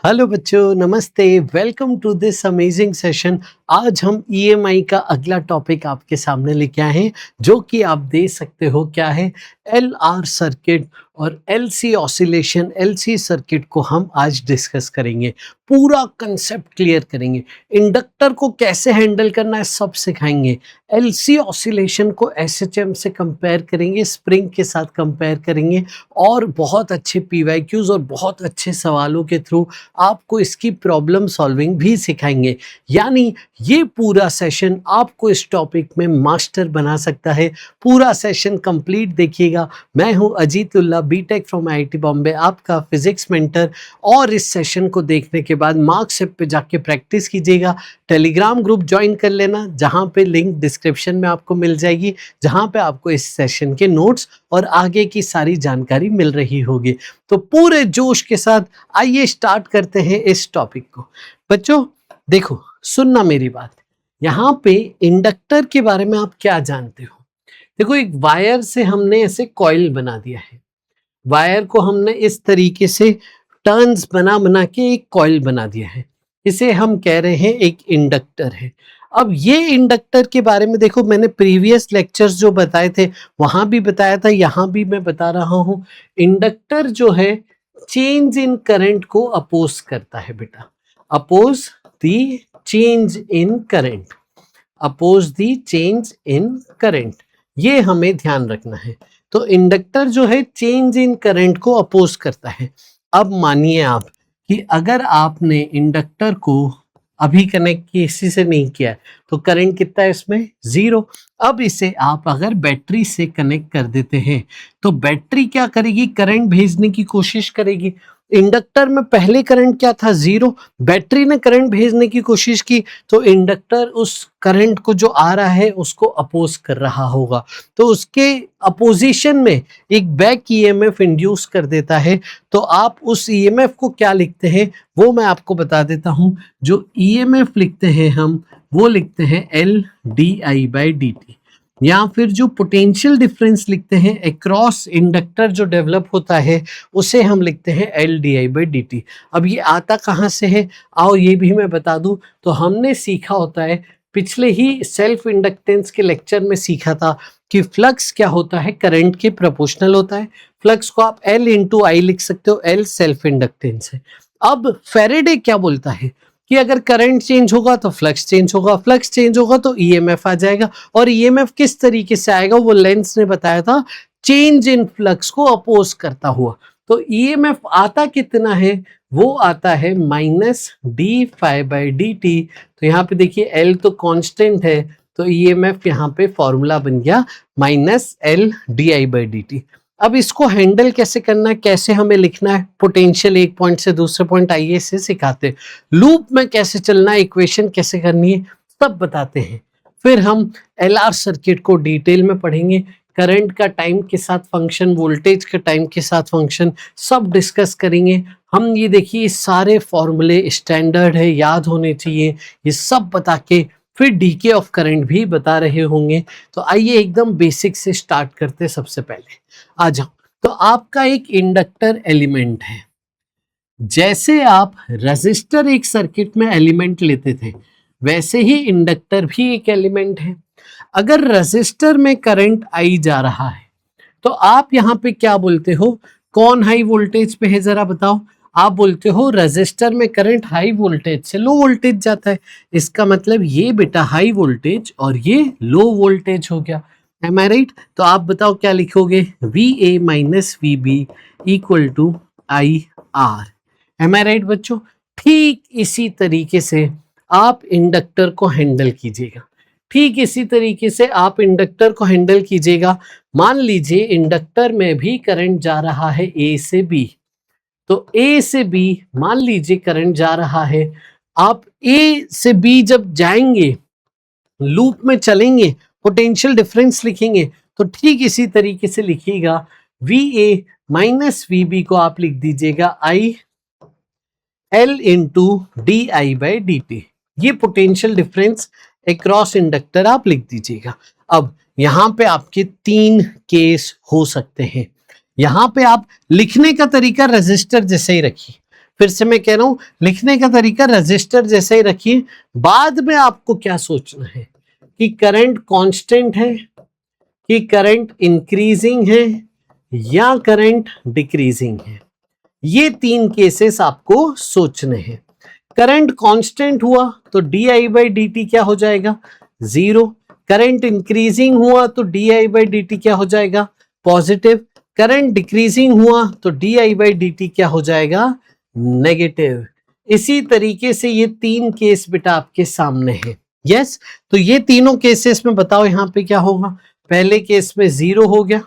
Hello बच्चों, नमस्ते। Welcome to this amazing session. आज हम ईएमआई का अगला टॉपिक आपके सामने लेके आए हैं, जो कि आप देख सकते हो क्या है, एलआर सर्किट और एलसी ऑसिलेशन। एलसी सर्किट को हम आज डिस्कस करेंगे, पूरा कंसेप्ट क्लियर करेंगे। इंडक्टर को कैसे हैंडल करना है सब सिखाएंगे। एलसी ऑसिलेशन को एसएचएम से कंपेयर करेंगे, स्प्रिंग के साथ कंपेयर करेंगे और बहुत अच्छे पीवाईक्यूज और बहुत अच्छे सवालों के थ्रू आपको इसकी प्रॉब्लम सॉल्विंग भी सिखाएंगे। यानी ये पूरा सेशन आपको इस टॉपिक में मास्टर बना सकता है। पूरा सेशन कंप्लीट देखिएगा। मैं हूं अजीतुल्लाह, बीटेक फ्रॉम आईआईटी बॉम्बे, आपका फिजिक्स मेंटर। और इस सेशन को देखने के बाद मार्क्स ऐप पे जाके प्रैक्टिस कीजिएगा। टेलीग्राम ग्रुप ज्वाइन कर लेना, जहां पे लिंक डिस्क्रिप्शन में आपको मिल जाएगी, जहां पे आपको इस सेशन के नोट्स और आगे की सारी जानकारी मिल रही होगी। तो पूरे जोश के साथ आइए स्टार्ट करते हैं इस टॉपिक को। बच्चों देखो, सुनना मेरी बात। यहाँ पे इंडक्टर के बारे में आप क्या जानते हो? देखो, एक वायर से हमने ऐसे कॉइल बना दिया है। वायर को हमने इस तरीके से टर्न्स बना बना के एक कॉइल बना दिया है। इसे हम कह रहे हैं एक इंडक्टर है। अब ये इंडक्टर के बारे में देखो, मैंने प्रीवियस लेक्चर्स जो बताए थे वहां भी बताया था, यहाँ भी मैं बता रहा हूँ। इंडक्टर जो है चेंज इन करंट को अपोज करता है बेटा। Oppose the change in current, oppose the change in current, ये हमें ध्यान रखना है। तो इंडक्टर जो है चेंज इन करंट को अपोज करता है। अब मानिए आप कि अगर आपने इंडक्टर को अभी कनेक्ट किसी से नहीं किया तो करंट कितना है इसमें? 0। अब इसे आप अगर बैटरी से कनेक्ट कर देते हैं तो बैटरी क्या करेगी? करंट भेजने की कोशिश करेगी। इंडक्टर में पहले करंट क्या था? 0। बैटरी ने करंट भेजने की कोशिश की तो इंडक्टर उस करंट को जो आ रहा है उसको अपोज कर रहा होगा। तो उसके अपोजिशन में एक बैक ईएमएफ इंड्यूस कर देता है। तो आप उस ईएमएफ को क्या लिखते हैं वो मैं आपको बता देता हूं। जो ईएमएफ लिखते हैं हम, वो लिखते हैं L D I by D T. या फिर जो पोटेंशियल डिफरेंस लिखते हैं अक्रॉस इंडक्टर जो डेवलप होता है, उसे हम लिखते हैं L D I by D T. अब ये आता कहाँ से है, आओ ये भी मैं बता दूं। तो हमने सीखा होता है, पिछले ही सेल्फ इंडक्टेंस के लेक्चर में सीखा था कि फ्लक्स क्या होता है? करंट के प्रोपोर्शनल होता है। फ्लक्स को आप एल इंटू आई लिख सकते हो, एल सेल्फ इंडक्टेंस है। अब फेरेडे क्या बोलता है कि अगर करंट चेंज होगा तो फ्लक्स चेंज होगा, फ्लक्स चेंज होगा तो ईएमएफ आ जाएगा। और ईएमएफ किस तरीके से आएगा वो लेंस ने बताया था, चेंज इन फ्लक्स को अपोज करता हुआ। तो ईएमएफ आता कितना है? वो आता है minus d phi by D T. तो यहाँ पे देखिए एल तो कांस्टेंट है, तो ईएमएफ यहाँ पे फॉर्मूला बन गया minus L D I by D T. अब इसको हैंडल कैसे करना है, कैसे हमें लिखना है, पोटेंशियल एक पॉइंट से दूसरे पॉइंट, आइए इसे सिखाते हैं। लूप में कैसे चलना है, इक्वेशन कैसे करनी है, सब बताते हैं। फिर हम एलआर सर्किट को डिटेल में पढ़ेंगे। करंट का टाइम के साथ फंक्शन, वोल्टेज का टाइम के साथ फंक्शन, सब डिस्कस करेंगे हम। ये देखिए सारे फॉर्मूले स्टैंडर्ड है, याद होने चाहिए, ये सब बता के फिर डीके ऑफ करंट भी बता रहे होंगे। तो आइए एकदम बेसिक से स्टार्ट करते हैं। सबसे पहले आ जाओ, तो आपका एक इंडक्टर एलिमेंट है। जैसे आप रेजिस्टर एक सर्किट में एलिमेंट लेते थे, वैसे ही इंडक्टर भी एक एलिमेंट है। अगर रेजिस्टर में करंट आई जा रहा है तो आप यहाँ पे क्या बोलते हो? कौन हाई वोल्टेज पे है जरा बताओ? आप बोलते हो रेजिस्टर में करंट हाई वोल्टेज से लो वोल्टेज जाता है। इसका मतलब ये बेटा हाई वोल्टेज और ये लो वोल्टेज हो गया। Am I right? तो आप बताओ क्या लिखोगे? V A minus V B equal to I R. Am I right बच्चों? ठीक इसी तरीके से आप इंडक्टर को हैंडल कीजिएगा। ठीक इसी तरीके से आप इंडक्टर को हैंडल कीजिएगा। मान लीजिए इंडक्टर में भी करंट जा रहा है ए से बी, तो ए से बी मान लीजिए करंट जा रहा है। आप ए से बी जब जाएंगे, लूप में चलेंगे, पोटेंशियल डिफरेंस लिखेंगे, तो ठीक इसी तरीके से लिखिएगा। V A minus V B को आप लिख दीजिएगा I L into d I by D T. ये पोटेंशियल डिफरेंस अक्रॉस इंडक्टर आप लिख दीजिएगा। अब यहाँ पे आपके 3 केस हो सकते हैं। यहाँ पे आप लिखने का तरीका रेजिस्टर जैसे ही रखिए, फिर से मैं कह रहा हूं, लिखने का तरीका रजिस्टर जैसे ही रखिए। बाद में आपको क्या सोचना है कि करंट कांस्टेंट है, कि करंट इंक्रीजिंग है, या करंट डिक्रीजिंग है। ये तीन केसेस आपको सोचने हैं। करंट कांस्टेंट हुआ तो D I by D T क्या हो जाएगा, 0। करंट इंक्रीजिंग हुआ तो D I by D T क्या हो जाएगा, पॉजिटिव। करंट डिक्रीजिंग हुआ तो D I by D T क्या हो जाएगा, नेगेटिव। इसी तरीके से ये तीन केस बेटा आपके सामने है। यस, तो ये तीनों केसेस में बताओ यहाँ पे क्या होगा। पहले केस में 0 हो गया,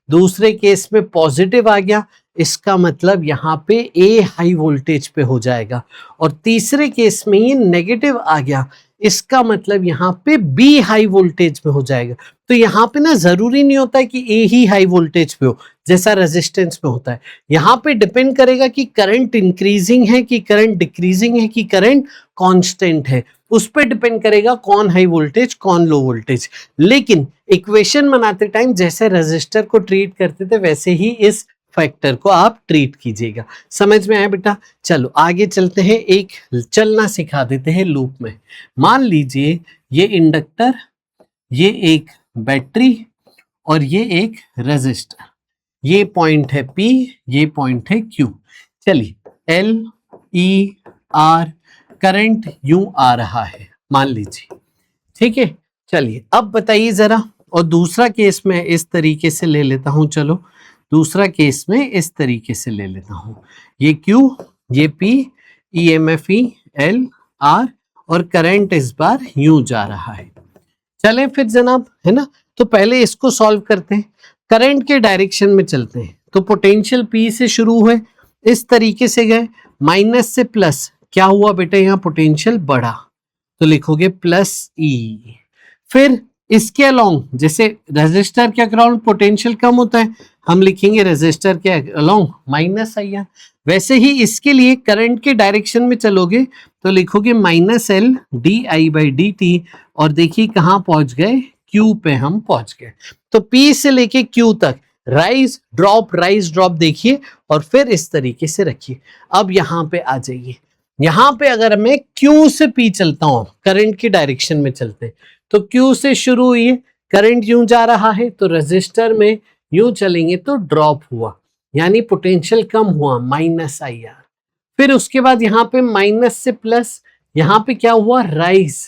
दूसरे केस में पॉजिटिव आ गया, इसका मतलब यहाँ पे ए हाई वोल्टेज पे हो जाएगा। और तीसरे केस में ये नेगेटिव आ गया, इसका मतलब यहाँ पे बी हाई वोल्टेज पे हो जाएगा। तो यहाँ पे ना जरूरी नहीं होता है कि ए ही हाई वोल्टेज पे हो, जैसा रेजिस्टेंस में होता है। यहाँ पे डिपेंड करेगा कि करंट इंक्रीजिंग है कि करंट डिक्रीजिंग है कि करंट कांस्टेंट है, उस पर डिपेंड करेगा कौन हाई वोल्टेज कौन लो वोल्टेज। लेकिन इक्वेशन बनाते टाइम जैसे रेजिस्टर को ट्रीट करते थे वैसे ही इस फैक्टर को आप ट्रीट कीजिएगा। समझ में आया बेटा? चलो आगे चलते हैं, एक चलना सिखा देते हैं लूप में। मान लीजिए ये इंडक्टर, ये एक बैटरी और ये एक रेजिस्टर। ये पॉइंट है P, ये पॉइंट है Q। चलिए L E R करंट यूं आ रहा है मान लीजिए, ठीक है। चलिए अब बताइए जरा, और दूसरा केस में इस तरीके से ले लेता हूं। चलो दूसरा केस में इस तरीके से ले लेता हूं, ये Q, ये P, EMF E, L R और करंट इस बार यूं जा रहा है। चले फिर जनाब, है ना। तो पहले इसको सॉल्व करते हैं, करंट के डायरेक्शन में चलते हैं। तो पोटेंशियल P से शुरू हुए, इस तरीके से गए, माइनस से प्लस, क्या हुआ बेटा यहाँ पोटेंशियल बढ़ा, तो लिखोगे प्लस E। फिर इसके अलोंग, जैसे रेजिस्टर के अराउंड पोटेंशियल कम होता है, हम लिखेंगे रेजिस्टर के अलोंग माइनस IR। वैसे ही इसके लिए करंट के डायरेक्शन में चलोगे तो लिखोगे माइनस L di/dt। और देखिए कहां पहुंच गए, Q पे हम पहुंच गए। तो P से लेके Q तक राइज ड्रॉप देखिए, और फिर इस तरीके से रखिए। अब यहां पे आ जाइए, यहां पे अगर मैं Q से P चलता हूं, करंट की डायरेक्शन में चलते हैं, तो Q से शुरू हुई, करंट यूं जा रहा है, तो रेजिस्टर में यूं चलेंगे तो ड्रॉप हुआ, यानी पोटेंशियल कम हुआ, माइनस IR। फिर उसके बाद यहाँ पे माइनस से प्लस, यहाँ पे क्या हुआ, राइज,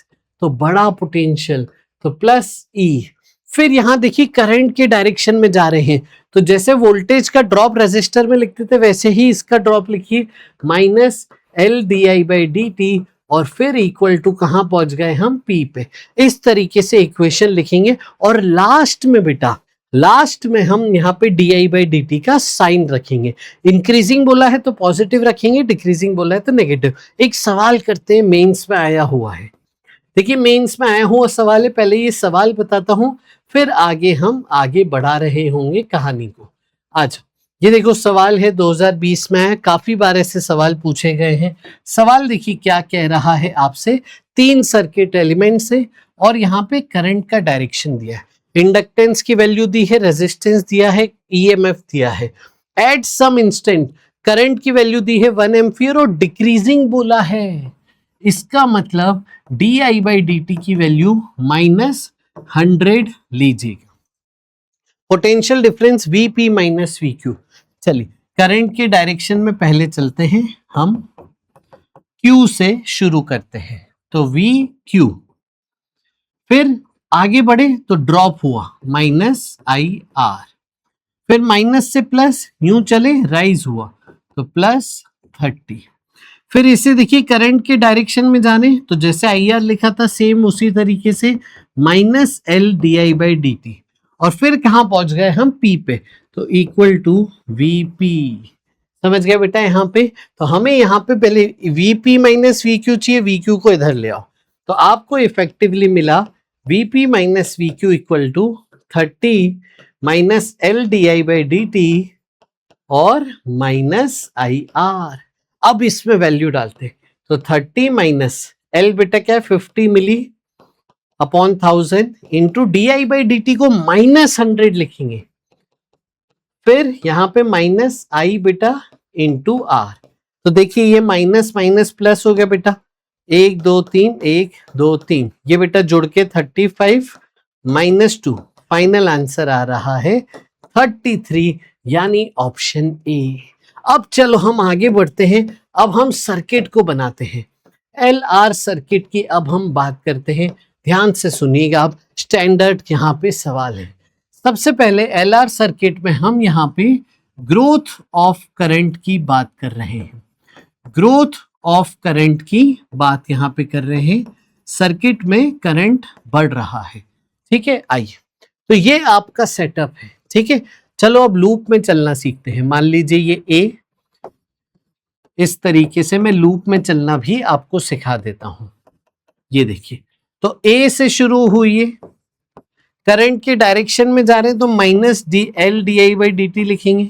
तो बड़ा पोटेंशियल, तो प्लस E। फिर यहाँ देखिए करंट के डायरेक्शन में जा रहे हैं, तो जैसे वोल्टेज का ड्रॉप रेजिस्टर में लिखते थे वैसे ही इसका ड्रॉप लिखिए, माइनस L di/dt। और फिर इक्वल टू कहां पहुंच गए हम, P पे। इस तरीके से इक्वेशन लिखेंगे। और लास्ट में बेटा, लास्ट में हम यहाँ पे di/dt का साइन रखेंगे। इंक्रीजिंग बोला है तो पॉजिटिव रखेंगे, डिक्रीजिंग बोला है तो नेगेटिव। एक सवाल करते हैं, मेंस में आया हुआ है। देखिए मेंस में आया हुआ सवाल है, पहले ये सवाल बताता हूं, फिर आगे हम आगे बढ़ा रहे होंगे कहानी को। आज ये देखो सवाल है, 2020 में है, काफी बार ऐसे सवाल पूछे गए हैं। सवाल देखिए क्या कह रहा है आपसे, 3 सर्किट एलिमेंट्स है और यहाँ पे करंट का डायरेक्शन दिया है, इंडक्टेंस की वैल्यू दी है, रेजिस्टेंस दिया है, EMF दिया है। एट सम इंस्टेंट करंट की वैल्यू दी है 1 एम्पियर और डिक्रीजिंग बोला है, इसका मतलब di/dt की वैल्यू -100 लीजिएगा। Potential difference Vp minus VQ। चलिए करंट के डायरेक्शन में पहले चलते हैं, हम Q से शुरू करते हैं, तो VQ। फिर आगे बढ़े तो ड्रॉप हुआ -IR। फिर माइनस से प्लस यूं चले, राइज हुआ तो +30। फिर इसे देखिए करंट के डायरेक्शन में जाने, तो जैसे IR लिखा था सेम उसी तरीके से -L di/dt। और फिर कहां पहुंच गए हम, P पे, तो इक्वल टू VP। समझ गए बेटा यहाँ पे? तो हमें यहाँ पे पहले VP माइनस VQ चाहिए, VQ को इधर ले आओ, तो आपको इफेक्टिवली मिला VP minus VQ equal to 30 minus L di/dt और -IR। अब इसमें वैल्यू डालते, तो 30 माइनस L बेटा क्या है, 50 मिली अपॉन 1000 इंटू di/dt को -100 लिखेंगे। फिर यहाँ पे -I बेटा इंटू R, तो देखिए ये माइनस माइनस प्लस हो गया बेटा, 1 2 3 1 2 3, ये बेटा जुड़ के 35 -2, फाइनल आंसर आ रहा है 33, यानी ऑप्शन ए। अब चलो हम आगे बढ़ते हैं, अब हम सर्किट को बनाते हैं, एल आर सर्किट की अब हम बात करते हैं। ध्यान से सुनिएगा, अब स्टैंडर्ड यहाँ पे सवाल है। सबसे पहले एल आर सर्किट में हम यहाँ पे ग्रोथ ऑफ करंट की बात कर रहे हैं, ग्रोथ ऑफ करंट की बात यहाँ पे कर रहे हैं। सर्किट में करंट बढ़ रहा है, ठीक है। आइए, तो ये आपका सेटअप है, ठीक है। चलो अब लूप में चलना सीखते हैं। मान लीजिए ये ए, इस तरीके से मैं लूप में चलना भी आपको सिखा देता हूं। ये देखिए, तो ए से शुरू हुई है, करंट के डायरेक्शन में जा रहे हैं तो minus D L D I by D T लिखेंगे,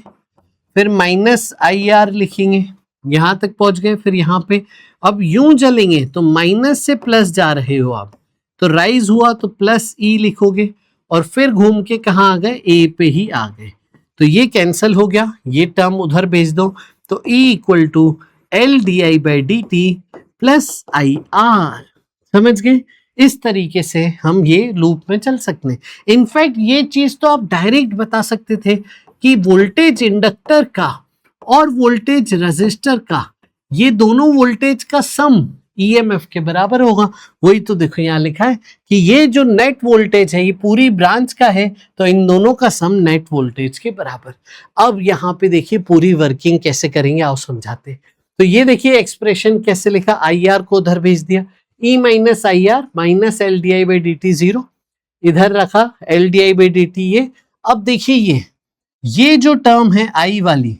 फिर माइनस आई आर लिखेंगे, यहां तक पहुंच गए। फिर यहां पे अब यूं चलेंगे तो माइनस से प्लस जा रहे हो आप, तो राइज हुआ तो प्लस ई लिखोगे, और फिर घूम के कहां आ गए, ए पे ही आ गए। तो ये कैंसिल हो गया, ये टर्म उधर भेज दो, तो E equal to L D I by D t plus I R. समझ गए? इस तरीके से हम ये लूप में चल सकते हैं। इनफैक्ट ये चीज तो आप डायरेक्ट बता सकते थे कि वोल्टेज इंडक्टर का और वोल्टेज रेजिस्टर का, ये दोनों वोल्टेज का सम ईएमएफ के बराबर होगा। वही तो देखो यहाँ लिखा है कि ये जो नेट वोल्टेज है ये पूरी ब्रांच का है, तो इन दोनों का सम नेट वोल्टेज के बराबर। अब यहाँ पे देखिए पूरी वर्किंग कैसे करेंगे, आओ समझाते। तो ये देखिए एक्सप्रेशन कैसे लिखा, आई आर को उधर भेज दिया, E minus I R minus L D I by D T 0, इधर रखा L D I by D T ये। अब देखिए ये जो टर्म है आई वाली,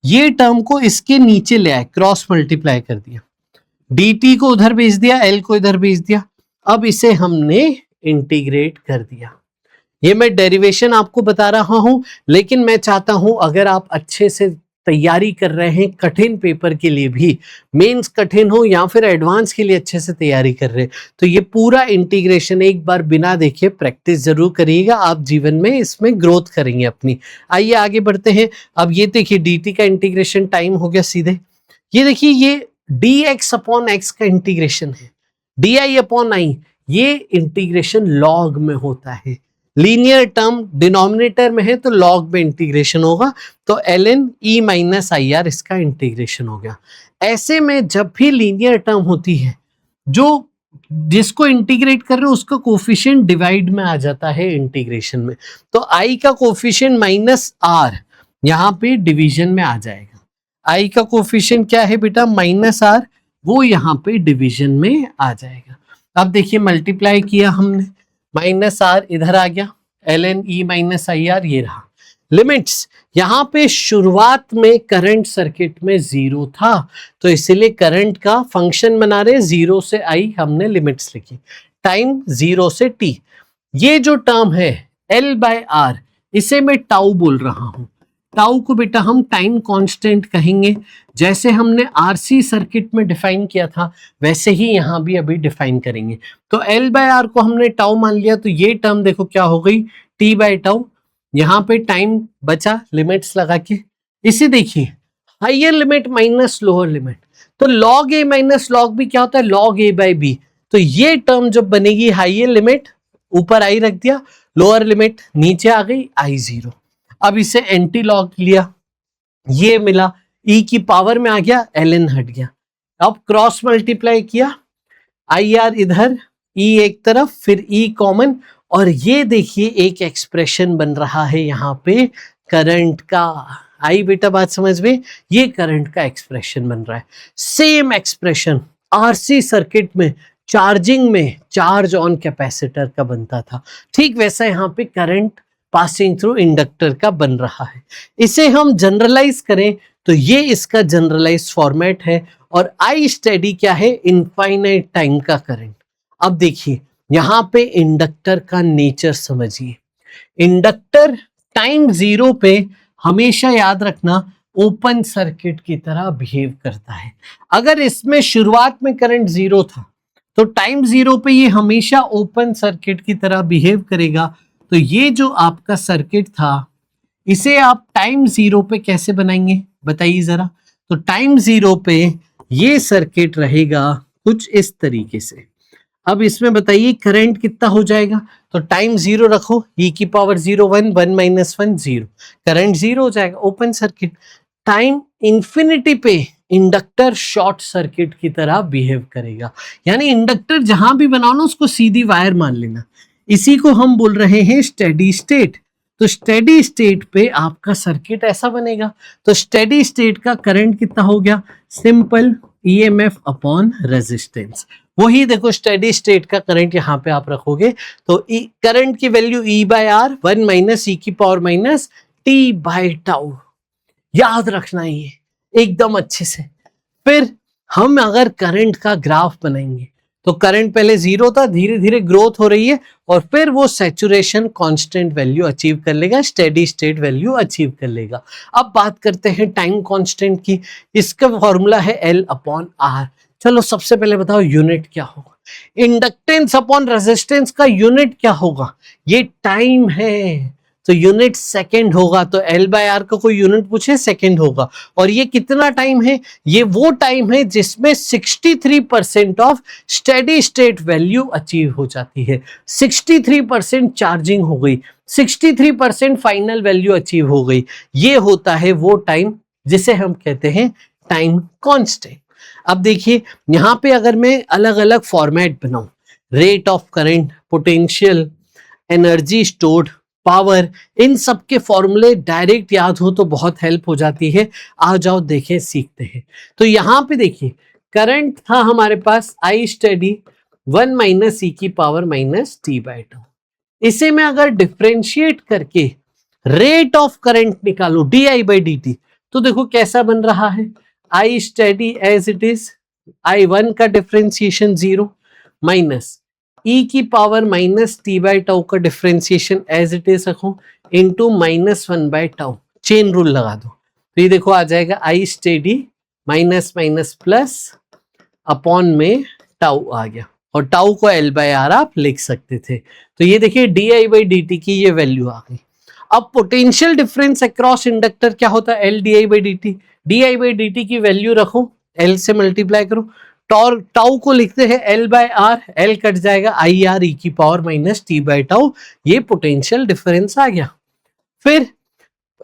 ये टर्म को इसके नीचे ले आए, क्रॉस मल्टीप्लाई कर दिया, dt को उधर भेज दिया, l को इधर भेज दिया। अब इसे हमने इंटीग्रेट कर दिया। ये मैं डेरिवेशन आपको बता रहा हूं, लेकिन मैं चाहता हूं अगर आप अच्छे से तैयारी कर रहे हैं कठिन पेपर के लिए भी, मेंस कठिन हो या फिर एडवांस के लिए अच्छे से तैयारी कर रहे हैं, तो ये पूरा इंटीग्रेशन एक बार बिना देखे प्रैक्टिस जरूर करिएगा, आप जीवन में इसमें ग्रोथ करेंगे अपनी। आइए आगे बढ़ते हैं। अब ये देखिए dt का इंटीग्रेशन टाइम हो गया सीधे, ये देखिए ये dx अपॉन x का इंटीग्रेशन है, di अपॉन i, ये इंटीग्रेशन लॉग में होता है। लीनियर टर्म डिनोमिनेटर में है तो लॉग में इंटीग्रेशन होगा, तो ln e minus I are इसका इंटीग्रेशन हो गया। ऐसे में जब भी लीनियर टर्म होती है, जो जिसको इंटीग्रेट कर रहे हो उसका कोफिशिएंट डिवाइड में आ जाता है इंटीग्रेशन में, तो i का कोफिशिएंट माइनस r यहाँ पे डिवीजन में आ जाएगा। i का कोफिशिएंट क्या है बेटा, माइनस r, वो यहाँ पे डिवीजन में आ जाएगा। अब देखिए मल्टीप्लाई किया हमने, माइनस r इधर आ गया, ln e minus I R ये रहा। लिमिट्स, यहाँ पे शुरुआत में करंट सर्किट में 0 था, तो इसीलिए करंट का फंक्शन बना रहे, 0 से i हमने लिमिट्स लिखी, टाइम 0 से t। ये जो टर्म है l बाय r, इसे मैं टाउ बोल रहा हूं। टाउ को बेटा हम टाइम कांस्टेंट कहेंगे, जैसे हमने आरसी सर्किट में डिफाइन किया था वैसे ही यहाँ भी अभी डिफाइन करेंगे। तो एल बाय आर को हमने टाउ मान लिया, तो ये टर्म देखो क्या हो गई, टी बाय टाउ, यहाँ पे टाइम बचा लिमिट्स लगा के। इसे देखिए higher limit minus lower limit, तो लॉग ए माइनस लॉग बी क्या होता है, लॉग ए बाय बी। तो ये टर्म जब बनेगी, हाइयर लिमिट ऊपर आई रख दिया, लोअर लिमिट नीचे आ गई आई 0। अब इसे एंटी लॉग लिया, ये मिला, e की पावर में आ गया, ln हट गया। अब क्रॉस मल्टीप्लाई किया, आई आर इधर, e एक तरफ, फिर e कॉमन, और ये देखिए एक एक्सप्रेशन बन रहा है यहाँ पे करंट का। आई बेटा बात समझ में, ये करंट का एक्सप्रेशन बन रहा है। सेम एक्सप्रेशन आरसी सर्किट में चार्जिंग में चार्ज ऑन कैपेसिटर का बनता था, ठीक वैसा यहाँ पे करंट पासिंग थ्रू इंडक्टर का बन रहा है। इसे हम जनरलाइज करें तो ये इसका जनरलाइज फॉर्मेट है, और आई स्टेडी क्या है, इनफाइनाइट टाइम का करंट। अब देखिए यहाँ पे इंडक्टर का नेचर समझिए, इंडक्टर टाइम 0 पे हमेशा याद रखना ओपन सर्किट की तरह बिहेव करता है। अगर इसमें शुरुआत में करंट 0 था तो टाइम 0 पे ये हमेशा ओपन सर्किट की तरह बिहेव करेगा। तो ये जो आपका सर्किट था, इसे आप टाइम 0 पे कैसे बनाएंगे बताइए जरा। तो टाइम जीरो पे ये सर्किट रहेगा कुछ इस तरीके से। अब इसमें बताइए करंट कितना हो जाएगा, तो टाइम जीरो रखो, e की पावर 0 1 1 माइनस 1 0, करंट जीरो हो जाएगा, ओपन सर्किट। टाइम इंफिनिटी पे इंडक्टर शॉर्ट सर्किट की तरह बिहेव करेगा, यानी इंडक्टर जहां भी बनाओ ना उसको सीधी वायर मान लेना, इसी को हम बोल रहे हैं स्टेडी स्टेट। तो स्टेडी स्टेट पे आपका सर्किट ऐसा बनेगा। तो स्टेडी स्टेट का करंट कितना हो गया, सिंपल ईएमएफ अपॉन रेजिस्टेंस। वही देखो स्टेडी स्टेट का करंट यहां पे आप रखोगे तो करंट की value E by R 1 minus E की power minus T by tau, याद रखना ये एकदम अच्छे से। फिर हम अगर करंट का ग्राफ बनाएंगे तो करंट पहले जीरो था, धीरे धीरे ग्रोथ हो रही है और फिर वो सैचुरेशन कांस्टेंट वैल्यू अचीव कर लेगा, स्टेडी स्टेट वैल्यू अचीव कर लेगा। अब बात करते हैं टाइम कांस्टेंट की, इसका फॉर्मूला है L अपॉन आर। चलो सबसे पहले बताओ यूनिट क्या होगा, इंडक्टेंस अपॉन रेजिस्टेंस का यूनिट क्या होगा, ये टाइम है तो यूनिट सेकंड होगा। तो L बाय आर का कोई यूनिट पूछे सेकंड होगा। और ये कितना टाइम है, ये वो टाइम है जिसमें 63% of steady state value achieve हो जाती है। 63% चार्जिंग हो गई, 63% फाइनल वैल्यू अचीव हो गई, ये होता है वो टाइम जिसे हम कहते हैं टाइम कांस्टेंट। अब देखिए यहां पे अगर मैं अलग अलग फॉर्मेट बनाऊं, rate of current, potential, energy stored, power, इन सब के फॉर्मूले डायरेक्ट याद हो तो बहुत हेल्प हो जाती है। आ जाओ देखें सीखते हैं। तो यहां पे देखिए करंट था हमारे पास आई स्टेडी 1 माइनस ई की power minus T by two. इसे मैं अगर डिफरेंशिएट करके रेट ऑफ करंट निकालू D I by D T, तो देखो कैसा बन रहा है, I steady as it is, I one का डिफरेंशिएशन 0 माइनस ई की power minus T by tau का डिफरेंशिएशन एज इट इज रखो into minus 1 by tau, chain rule लगा दो। तो ये देखो आ जाएगा I steady minus minus plus upon में टाउ आ गया, और टाउ को L बाय आर आप लिख सकते थे। तो ये देखिए D I by D t की ये वैल्यू आ गई। अब पोटेंशियल डिफरेंस अक्रॉस इंडक्टर क्या होता है, L d I by D t. D I by D t की वैल्यू रखो, L से मल्टीप्लाई करो, टाउ को लिखते हैं L by R, L cut जाएगा आई आर ई की power minus T by tau, ये पोटेंशियल डिफरेंस आ गया। फिर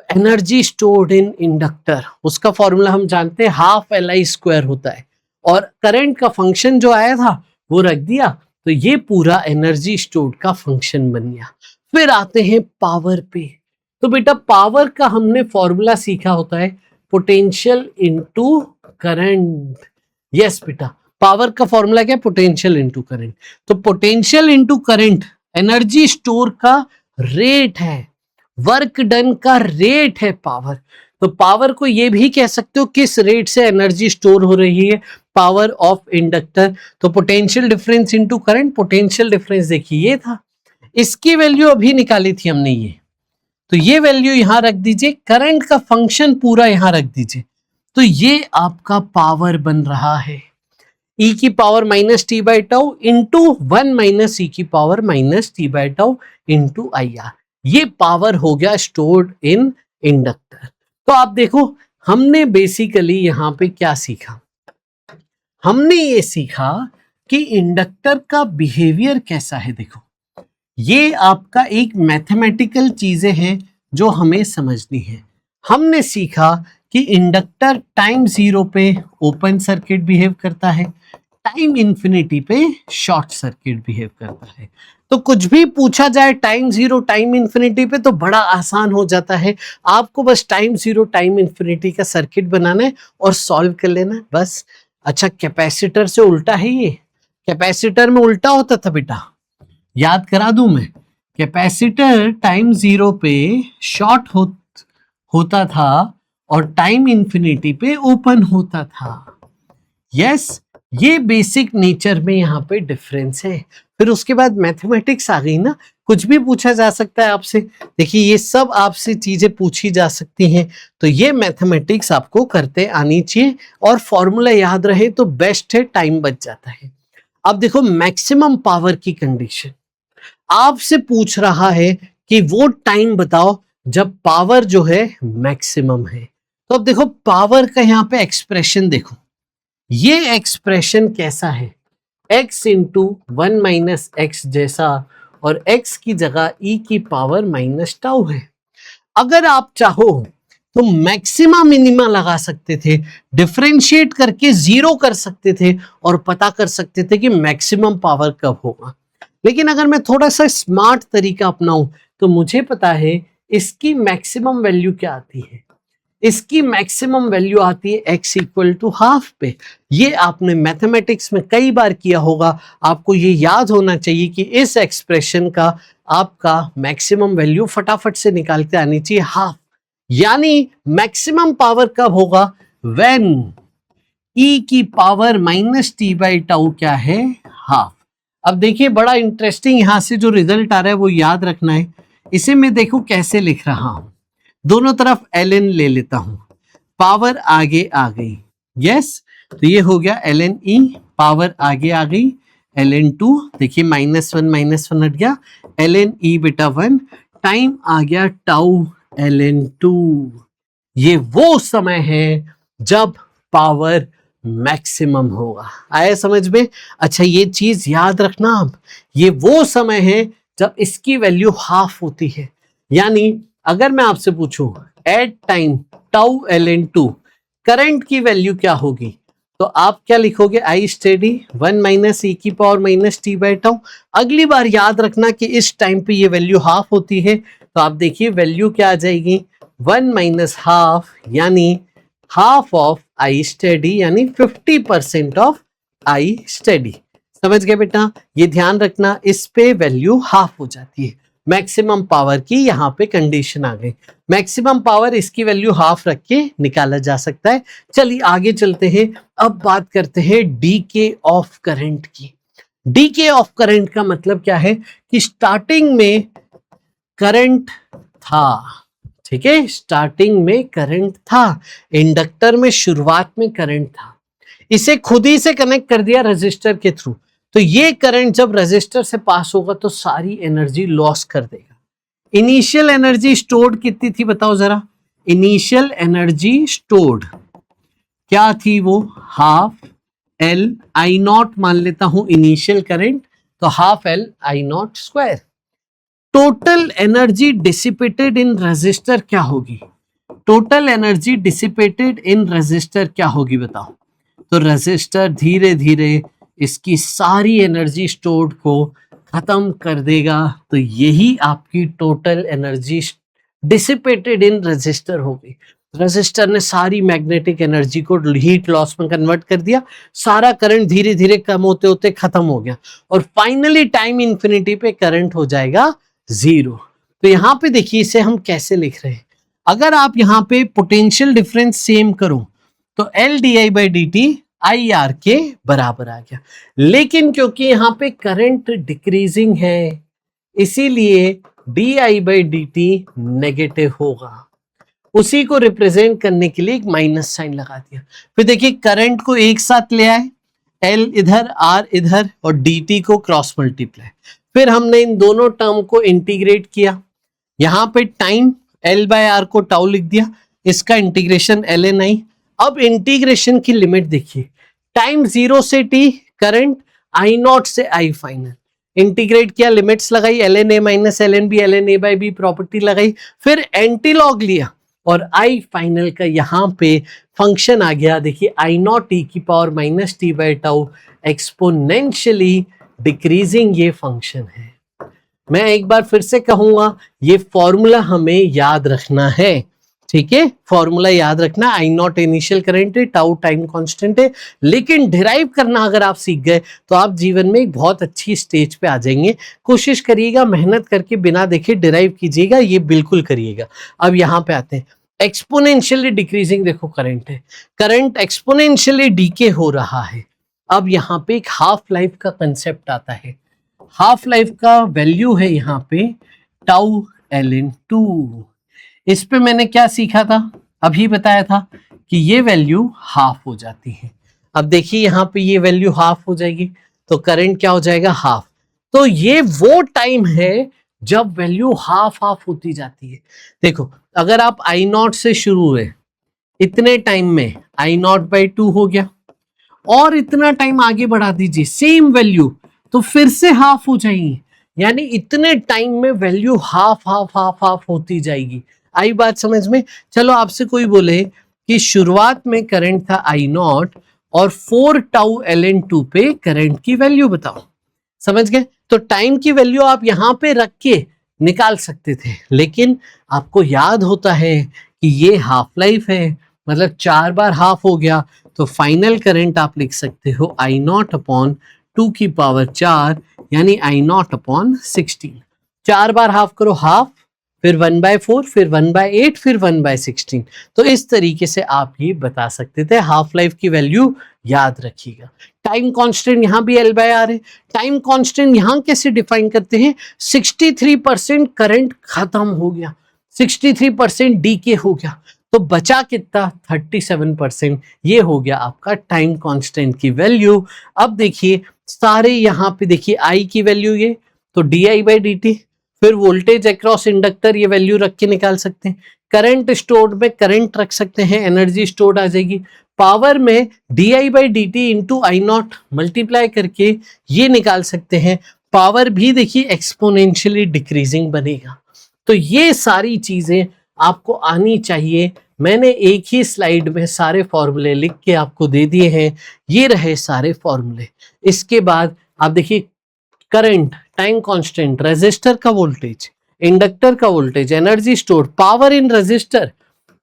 एनर्जी स्टोर्ड इन इंडक्टर, उसका फॉर्मूला हम जानते हैं हाफ Li स्क्वायर होता है, और करंट का फंक्शन जो आया था वो रख दिया, तो ये पूरा एनर्जी स्टोर्ड का फंक्शन बन गया। फिर आते हैं पावर पे। तो बेटा पावर का हमने फॉर्मूला सीखा होता है पोटेंशियल इनटू करंट। यस बेटा, पावर का फॉर्मूला क्या है, पोटेंशियल इनटू करंट। तो potential into current energy store का रेट है, वर्क डन का रेट है पावर। तो पावर को ये भी कह सकते हो किस रेट से एनर्जी स्टोर हो रही है, पावर ऑफ इंडक्टर। तो potential difference into current, potential difference देखिए ये था, इसकी वैल्यू अभी निकाली थी हमने ये, तो ये वैल्यू यहां रख दीजिए, करंट का फंक्शन पूरा यहां रख दीजिए, तो ये आपका पावर बन रहा है e की power minus T by tau into 1 minus E की power minus T by tau into I R. ये पावर हो गया स्टोर्ड इन इंडक्टर। तो आप देखो हमने बेसिकली यहां पे क्या सीखा, हमने ये सीखा कि इंडक्टर का बिहेवियर कैसा है। देखो ये आपका एक मैथमेटिकल चीजें हैं जो हमें समझनी है। हमने सीखा कि इंडक्टर टाइम जीरो पे ओपन सर्किट बिहेव करता है, टाइम इंफिनिटी पे शॉर्ट सर्किट बिहेव करता है। तो कुछ भी पूछा जाए टाइम जीरो टाइम इंफिनिटी पे तो बड़ा आसान हो जाता है, आपको बस टाइम जीरो टाइम इंफिनिटी का सर्किट बनाना है और सॉल्व कर लेना है बस। अच्छा कैपेसिटर से उल्टा है ये, कैपेसिटर में उल्टा होता था बेटा, याद करा दूं मैं, कैपेसिटर टाइम जीरो पे शॉर्ट होता था और टाइम इंफिनिटी पे ओपन होता था। यस ये बेसिक नेचर में यहाँ पे डिफरेंस है। फिर उसके बाद मैथमेटिक्स आ गई ना, कुछ भी पूछा जा सकता है आपसे। देखिए ये सब आपसे चीजें पूछी जा सकती हैं, तो ये मैथमेटिक्स आपको करते आनी चाहिए और फॉर्मूला याद रहे तो बेस्ट है, टाइम बच जाता है। अब देखो मैक्सिमम पावर की कंडीशन आपसे पूछ रहा है कि वो टाइम बताओ जब पावर जो है मैक्सिमम है। तो अब देखो पावर का यहाँ पे एक्सप्रेशन देखो, ये एक्सप्रेशन कैसा है, x इंटू 1 माइनस एक्स जैसा, और x की जगह e की पावर माइनस टाउ है। अगर आप चाहो तो मैक्सिमा मिनिमा लगा सकते थे, डिफरेंशिएट करके जीरो कर सकते थे और पता कर सकते थे कि मैक्सिमम पावर कब होगा। लेकिन अगर मैं थोड़ा सा स्मार्ट तरीका अपनाऊं तो मुझे पता है इसकी मैक्सिमम वैल्यू क्या आती है, इसकी मैक्सिमम वैल्यू आती है x इक्वल टू हाफ पे। ये आपने मैथमेटिक्स में कई बार किया होगा, आपको ये याद होना चाहिए कि इस एक्सप्रेशन का आपका मैक्सिमम वैल्यू फटाफट से निकालते आनी चाहिए हाफ। यानी मैक्सिमम पावर कब होगा, व्हेन e की power minus T by tau क्या है, हाफ। अब देखिए बड़ा इंटरेस्टिंग यहां से जो रिजल्ट आ रहा है वो याद रखना है। इसे मैं देखो कैसे लिख रहा हूं, दोनों तरफ ln ले लेता हूं, पावर आगे आ गई, यस, तो ये हो गया ln e, पावर आगे आ गई ln 2, देखिए माइनस वन हट गया, ln e बेटा 1, टाइम आ गया टाउ ln 2। ये वो समय है जब पावर मैक्सिमम होगा। आया समझ में? अच्छा ये चीज याद रखना आप, ये वो समय है जब इसकी वैल्यू हाफ होती है। यानी अगर मैं आपसे पूछूं at time tau ln 2 current की वैल्यू क्या होगी, तो आप क्या लिखोगे, आई स्टेडी 1 माइनस ई की power minus T by tau. अगली बार याद रखना कि इस टाइम पे ये वैल्यू हाफ होती है, तो आप देखिए वैल्यू क्या आ जाएगी, 1 माइनस हाफ, यानी हाफ ऑफ आई स्टेडी, यानी 50% ऑफ आई स्टेडी। समझ गए बेटा? ये ध्यान रखना, इस पे वैल्यू हाफ हो जाती है। मैक्सिमम पावर की यहाँ पे कंडीशन आ गई, मैक्सिमम पावर इसकी वैल्यू हाफ रख के निकाला जा सकता है। चलिए आगे चलते हैं, अब बात करते हैं डीके ऑफ करंट की। डीके ऑफ करंट का मतलब क्या है कि स्टार्टिंग में करंट था, ठीक है, स्टार्टिंग में करंट था, इंडक्टर में शुरुआत में करंट था, इसे खुद ही से कनेक्ट कर दिया रजिस्टर के थ्रू, तो ये करंट जब रजिस्टर से पास होगा तो सारी एनर्जी लॉस कर देगा। इनिशियल एनर्जी स्टोर्ड कितनी थी बताओ जरा, इनिशियल एनर्जी स्टोर्ड क्या थी, वो हाफ एल आई नॉट मान लेता हूं इनिशियल करंट, तो half L I not square. Total energy dissipated in register क्या होगी, total energy dissipated in register क्या होगी बताओ। तो रजिस्टर धीरे धीरे इसकी सारी एनर्जी स्टोर्ड को खत्म कर देगा, तो यही आपकी total energy dissipated in register होगी। रजिस्टर ने सारी मैग्नेटिक एनर्जी को हीट लॉस में कन्वर्ट कर दिया, सारा करंट धीरे धीरे कम होते होते खत्म हो गया, और फाइनली टाइम इंफिनिटी पे करंट हो जाएगा जीरो। तो यहां पे देखिए इसे हम कैसे लिख रहे हैं, अगर आप यहां पे पोटेंशियल डिफरेंस सेम करो तो L D I by D T I R के बराबर आ गया, लेकिन क्योंकि यहां पे करंट डिक्रीजिंग है इसीलिए D I by D T negative होगा, उसी को रिप्रेजेंट करने के लिए एक माइनस साइन लगा दिया। फिर देखिए करंट को एक साथ ले आए, एल इधर आर इधर और डी टी को क्रॉस मल्टीप्लाई, फिर हमने इन दोनों टर्म को इंटीग्रेट किया, यहां पे टाइम एल बाय आर को टाउ लिख दिया, इसका इंटीग्रेशन एल एन आई। अब इंटीग्रेशन की लिमिट देखिए, टाइम 0 से टी, करंट आई नॉट से आई फाइनल, इंटीग्रेट किया, लिमिट्स लगाई, l n a minus l n b, l n a by b property लगाई, फिर एंटी लॉग लिया और आई फाइनल का यहां पे फंक्शन आ गया, देखिए आई नॉट टी की power minus T by tau exponentially decreasing ये फंक्शन है। मैं एक बार फिर से कहूंगा, ये फॉर्मूला हमें याद रखना है, ठीक है, फॉर्मूला याद रखना, आई नॉट इनिशियल करंट है, टाउ टाइम कांस्टेंट है, लेकिन डिराइव करना अगर आप सीख गए तो आप जीवन में एक बहुत अच्छी स्टेज पे आ जाएंगे। कोशिश करिएगा, मेहनत करके बिना देखे डिराइव कीजिएगा, ये बिल्कुल करिएगा। अब यहाँ पे आते हैं, एक्सपोनेंशियली डिक्रीजिंग देखो करंट है, करंट एक्सपोनेंशियली डीके हो रहा है। अब यहाँ पे एक हाफ लाइफ का कंसेप्ट आता है, हाफ लाइफ का वैल्यू है यहाँ पे टाउ ln 2। इस पे मैंने क्या सीखा था, अभी बताया था कि ये वैल्यू हाफ हो जाती है। अब देखिए यहाँ पे ये वैल्यू हाफ हो जाएगी तो करंट क्या हो जाएगा, हाफ। तो ये वो टाइम है जब वैल्यू हाफ हाफ होती जाती है। देखो अगर आप आई नॉट से शुरू हुए, इतने टाइम में I0/2 हो गया, और इतना टाइम आगे बढ़ा दीजिए सेम वैल्यू, तो फिर से हाफ हो जाएगी, यानी इतने टाइम में value half half half half होती जाएगी। आई बात समझ में? चलो आपसे कोई बोले कि शुरुआत में करंट था I0 और 4 टाउ ln2 पे करंट की वैल्यू बताओ, समझ गए? तो टाइम की वैल्यू आप यहां पे रख के निकाल सकते थे, लेकिन आपको याद होता है कि ये हाफ लाइफ है, मतलब 4 बार हाफ हो गया, तो फाइनल करंट आप लिख सकते हो I0/2⁴, यानी I0/16। 4 बार हाफ करो हाफ, फिर 1/4, फिर 1/8, फिर 1/16। तो इस तरीके से आप ये बता सकते थे, हाफ लाइफ की वैल्यू याद रखिएगा। टाइम कांस्टेंट यहां भी L/R है। टाइम कांस्टेंट यहां कैसे डिफाइन करते हैं? 63% करंट खत्म हो गया, 63% डीके हो गया, तो बचा कितना? 37%। ये हो गया आपका टाइम कांस्टेंट की वैल्यू। अब देखिए सारे यहां पे देखिए आई की वैल्यू ये, तो di/dt, फिर वोल्टेज अक्रॉस इंडक्टर ये वैल्यू रख के निकाल सकते हैं। करंट स्टोर्ड में करंट रख सकते हैं, एनर्जी स्टोर्ड आ जाएगी। पावर में di/dt इंटू I0 मल्टीप्लाई करके ये निकाल सकते हैं। पावर भी देखिए एक्सपोनेंशियली डिक्रीजिंग बनेगा। तो ये सारी चीजें आपको आनी चाहिए। मैंने एक ही स्लाइड में सारे फॉर्मूले लिख के आपको दे दिए हैं, ये रहे सारे फॉर्मूले। इसके बाद आप देखिए करंट, टाइम कांस्टेंट, रेजिस्टर का वोल्टेज, इंडक्टर का voltage, energy store, power in resistor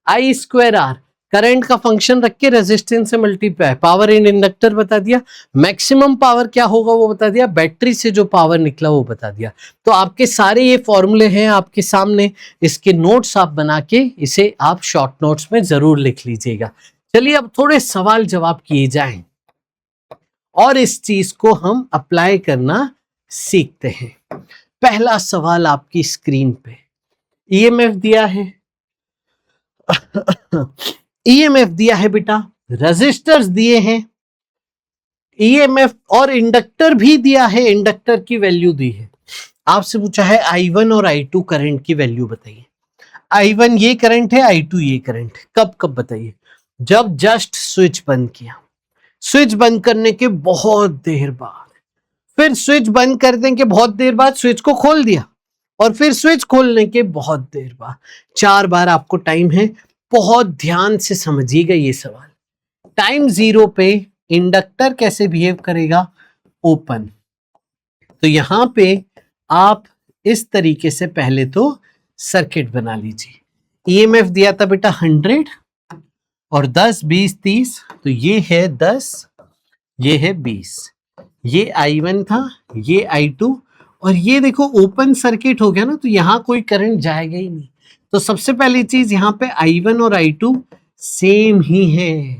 I²R, current का फंक्शन रख के रेजिस्टेंस से मल्टीप्लाई, पावर इन इंडक्टर बता दिया, मैक्सिमम पावर क्या होगा वो बता दिया, बैटरी से जो पावर निकला वो बता दिया। तो आपके सारे ये फॉर्मूले हैं आपके सामने, इसके नोट्स आप बना के इसे आप शॉर्ट नोट्स में जरूर लिख लीजिएगा। चलिए अब थोड़े सवाल जवाब किए जाएं और इस चीज को हम अप्लाई करना सीखते हैं। पहला सवाल आपकी स्क्रीन पे, ईएमएफ दिया है ईएमएफ दिया है बेटा, रेजिस्टर्स दिए हैं, ईएमएफ और इंडक्टर भी दिया है, इंडक्टर की वैल्यू दी है। आपसे पूछा है I1 और I2 करंट की वैल्यू बताइए। I1 ये करंट है, I2 ये करंट, कब कब बताइए? जब जस्ट स्विच बंद किया, स्विच बंद करने के बहुत देर बाद, फिर स्विच बंद करने के बहुत देर बाद स्विच को खोल दिया, और फिर स्विच खोलने के बहुत देर बाद। 4 बार आपको टाइम है, बहुत ध्यान से समझिएगा ये सवाल। टाइम 0 पे इंडक्टर कैसे बिहेव करेगा? ओपन। तो यहां पे आप इस तरीके से पहले तो सर्किट बना लीजिए। ईएमएफ दिया था बेटा 100 और 10 20 30, तो ये है 10, ये है 20, ये I1 था, ये I2, और ये देखो ओपन सर्किट हो गया ना, तो यहां कोई करंट जाएगा ही नहीं। तो सबसे पहली चीज यहां पे I1 और I2 सेम ही है,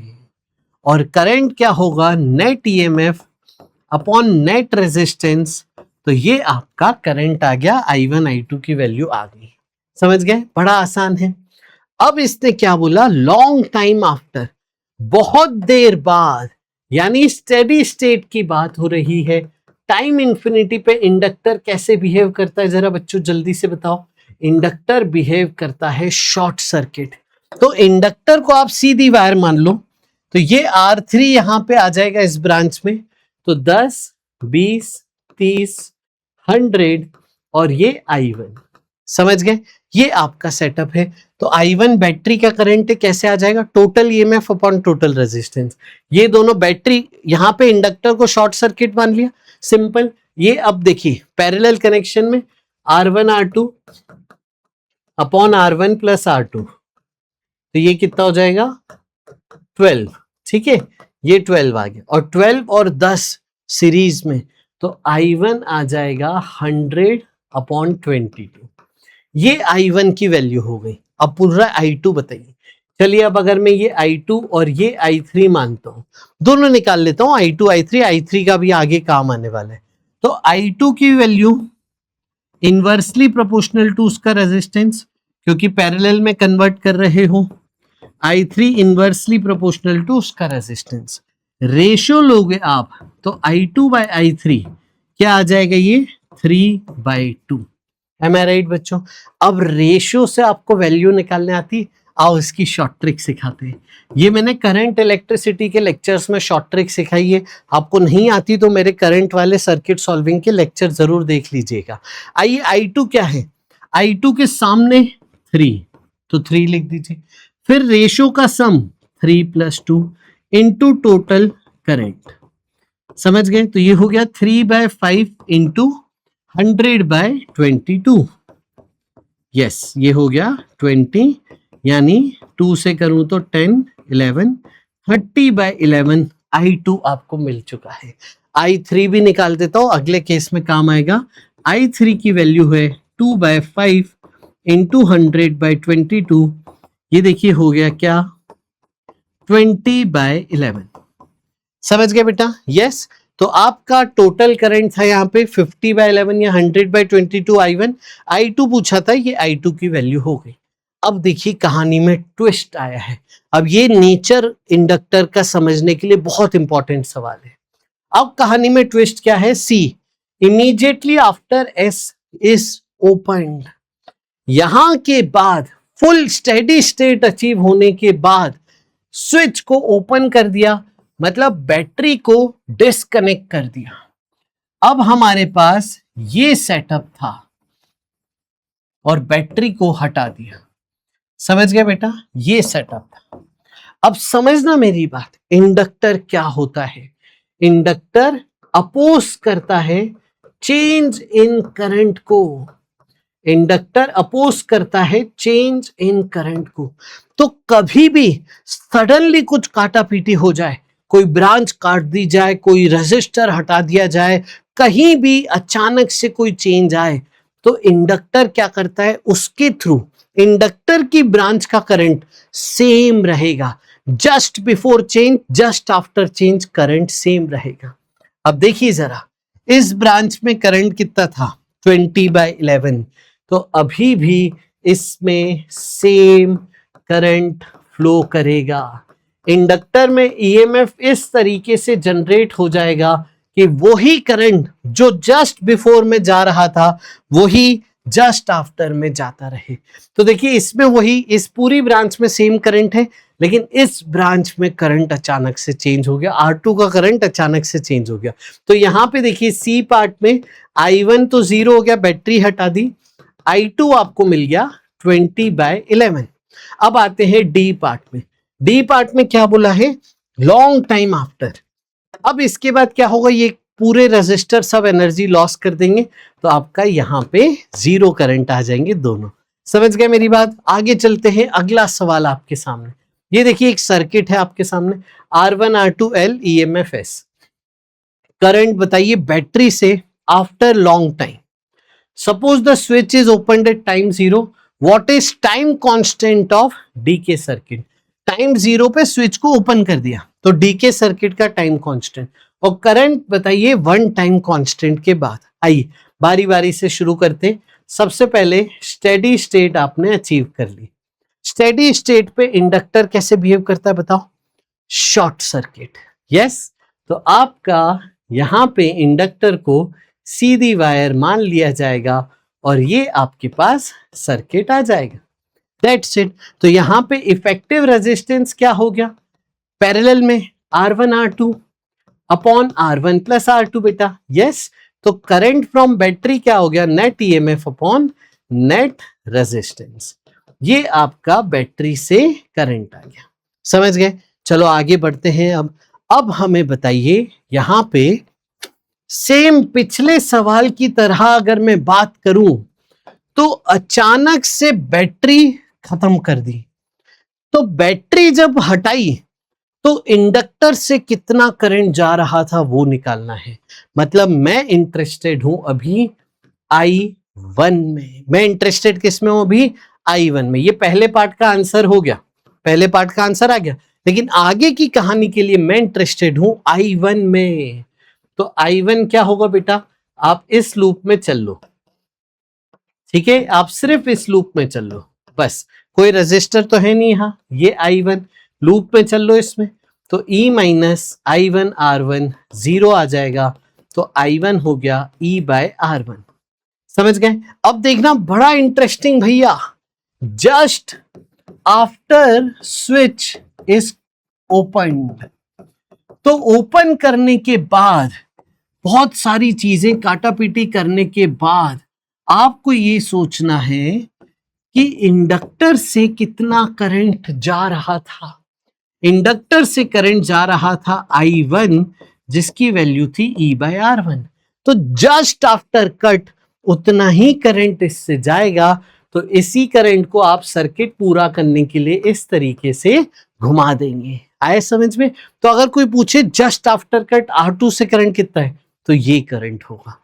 और करंट क्या होगा? Net EMF upon net resistance. तो ये आपका करंट आ गया, I1 I2 की वैल्यू आ गई। समझ गए? बड़ा आसान है। अब इसने क्या बोला? लॉन्ग टाइम आफ्टर, बहुत देर बाद, यानी स्टेडी स्टेट की बात हो रही है। टाइम इंफिनिटी पे इंडक्टर कैसे बिहेव करता है, जरा बच्चों जल्दी से बताओ। इंडक्टर बिहेव करता है शॉर्ट सर्किट। तो इंडक्टर को आप सीधी वायर मान लो, तो ये R3 यहां पे आ जाएगा इस ब्रांच में, तो 10 20 30 100 और ये I1। समझ गए? ये आपका सेटअप है। तो I1 बैटरी का करंट कैसे आ जाएगा? Total EMF upon total resistance. ये दोनों बैटरी, यहां पे इंडक्टर को शॉर्ट सर्किट मान लिया, सिंपल। ये अब देखिए पैरेलल कनेक्शन में R1 R2 upon R1 plus R2, तो ये कितना हो जाएगा? 12। ठीक है, ये 12 आ गया, और 12 और 10 सीरीज में, तो I1 आ जाएगा 100 अपॉन 22। ये I1 की वैल्यू हो गई। अब पूरा I2 बताइए। चलिए अब अगर मैं ये I2 और ये I3 मानता हूं, दोनों निकाल लेता हूं, I2 I3 का भी आगे काम आने वाला है। तो I2 की वैल्यू इनवर्सली प्रोपोर्शनल टू उसका रेजिस्टेंस, क्योंकि पैरेलल में कन्वर्ट कर रहे हो। I3 इनवर्सली प्रोपोर्शनल टू उसका रेजिस्टेंस। रेशियो लोगे आप तो I2/I3 क्या आ जाएगा? ये 3/2। Am I right बच्चों? अब रेशियो से आपको वैल्यू निकालने आती, आओ इसकी शॉर्ट ट्रिक सिखाते हैं। ये मैंने करंट इलेक्ट्रिसिटी के लेक्चर्स में शॉर्ट ट्रिक सिखाई है, आपको नहीं आती तो मेरे करंट वाले सर्किट सॉल्विंग के लेक्चर जरूर देख लीजिएगा। आइए I2 क्या है, I2 के सामने 3 तो 3 लिख दीजिए, फिर रेशो का सम 3 + 2 इंटू टोटल करंट, समझ गए। तो ये हो गया 3/5 इंटू 100/22, यस ये हो गया 20, यानी 2 से करूं तो 10, 11, 30/11 I2 आपको मिल चुका है। I3 भी निकाल देता हूं, अगले केस में काम आएगा। I3 की वैल्यू है 2/5 इंटू 100/22, ये देखिए हो गया क्या 20/11, समझ गए बेटा। यस तो आपका टोटल करंट था यहाँ पे 50/11 या 100/22 I1, I2 पूछा था, ये I2 की वैल्यू हो गई। अब देखिए कहानी में ट्विस्ट आया है। अब ये नेचर इंडक्टर का समझने के लिए बहुत इंपॉर्टेंट सवाल है। अब कहानी में ट्विस्ट क्या है, see immediately after S is opened, यहां के बाद फुल स्टेडी स्टेट अचीव होने के बाद स्विच को ओपन कर दिया, मतलब बैटरी को डिस्कनेक्ट कर दिया। अब हमारे पास ये सेटअप था और बैटरी को हटा दिया, समझ गए बेटा, ये सेटअप था। अब समझना मेरी बात, इंडक्टर क्या होता है, इंडक्टर अपोज करता है चेंज इन करंट को, इंडक्टर अपोज करता है चेंज इन करंट को। तो कभी भी सडनली कुछ काटा पीटी हो जाए, कोई ब्रांच काट दी जाए, कोई रेजिस्टर हटा दिया जाए, कहीं भी अचानक से कोई चेंज आए, तो इंडक्टर क्या करता है, उसके थ्रू इंडक्टर की ब्रांच का करंट सेम रहेगा। Just before change, just after change current same रहेगा। अब देखिए जरा, इस ब्रांच में करंट कितना था 20/11, तो अभी भी इसमें सेम करंट फ्लो करेगा। इंडक्टर में ईएमएफ इस तरीके से जनरेट हो जाएगा कि वही करंट जो जस्ट बिफोर में जा रहा था वही जस्ट आफ्टर में जाता रहे। तो देखिए इसमें वही, इस पूरी ब्रांच में सेम करंट है, लेकिन इस ब्रांच में करंट अचानक से चेंज हो गया, R2 का करंट अचानक से चेंज हो गया। तो यहां पे देखिए सी पार्ट में I1 तो 0 हो गया, बैटरी हटा दी, I2 आपको मिल गया 20/11। अब आते हैं डी पार्ट में, डी पार्ट में क्या बोला है, लॉन्ग टाइम आफ्टर। अब इसके बाद क्या होगा, ये पूरे रेजिस्टर सब एनर्जी लॉस कर देंगे, तो आपका यहाँ पे 0 करंट आ जाएंगे दोनों। समझ गए मेरी बात। आगे चलते हैं, अगला सवाल आपके सामने। ये देखिए एक सर्किट है आपके सामने, R1 R2 L EMF S, current बताइए बैटरी से after long time. Suppose the switch is open at time 0, what is time constant of decay circuit. Time 0 पे स्विच को ओपन कर दिया, तो डीके सर्किट का टाइम कांस्टेंट, और current बताइए 1 टाइम कांस्टेंट के बाद। आइए बारी बारी से शुरू करते। सबसे पहले स्टेडी स्टेट आपने अचीव कर ली। स्टेडी स्टेट पे इंडक्टर कैसे बिहेव करता है बताओ, शॉर्ट सर्किट। यस तो आपका यहां पे इंडक्टर को सीधी वायर मान लिया जाएगा और ये आपके पास सर्किट आ जाएगा, दैट्स इट। तो यहां पे इफेक्टिव रेजिस्टेंस क्या हो गया, पैरेलल में R1 R2 upon R1 plus R2 बेटा। यस तो करंट फ्रॉम बैटरी क्या हो गया, net EMF upon net resistance. ये आपका बैटरी से करंट आ गया, समझ गए। चलो आगे बढ़ते हैं। अब हमें बताइए, यहां पे सेम पिछले सवाल की तरह अगर मैं बात करूं तो अचानक से बैटरी खत्म कर दी, तो बैटरी जब हटाई तो इंडक्टर से कितना करंट जा रहा था वो निकालना है। मतलब मैं इंटरेस्टेड हूं अभी I1 में, मैं इंटरेस्टेड किस में हूं अभी, I1 में। ये पहले पार्ट का आंसर हो गया, पहले पार्ट का आंसर आ गया, लेकिन आगे की कहानी के लिए मैं इंटरेस्टेड हूं I1 में। तो I1 क्या होगा बेटा, आप इस लूप में चल लो, ठीक है, आप सिर्फ इस लूप में चल लो बस, कोई रेजिस्टर तो है नहीं यहाँ, ये I1 लूप में चल लो इसमें। तो E माइनस I1 R1 0 आ जाएगा, तो I1 हो गया E/R1। समझ गए। अब देखना बड़ा इंटरेस्टिंग भैया, just after switch is opened, तो ओपन करने के बाद बहुत सारी चीजें काटा पीटी करने के बाद आपको ये सोचना है कि इंडक्टर से कितना करंट जा रहा था। इंडक्टर से करंट जा रहा था I1, जिसकी वैल्यू थी E/R1। तो जस्ट आफ्टर कट उतना ही करंट इससे जाएगा। तो इसी करंट को आप सर्किट पूरा करने के लिए इस तरीके से घुमा देंगे। आए समझ में? तो अगर कोई पूछे जस्ट आफ्टर कट R2 से करंट कितना है, तो ये करंट होगा।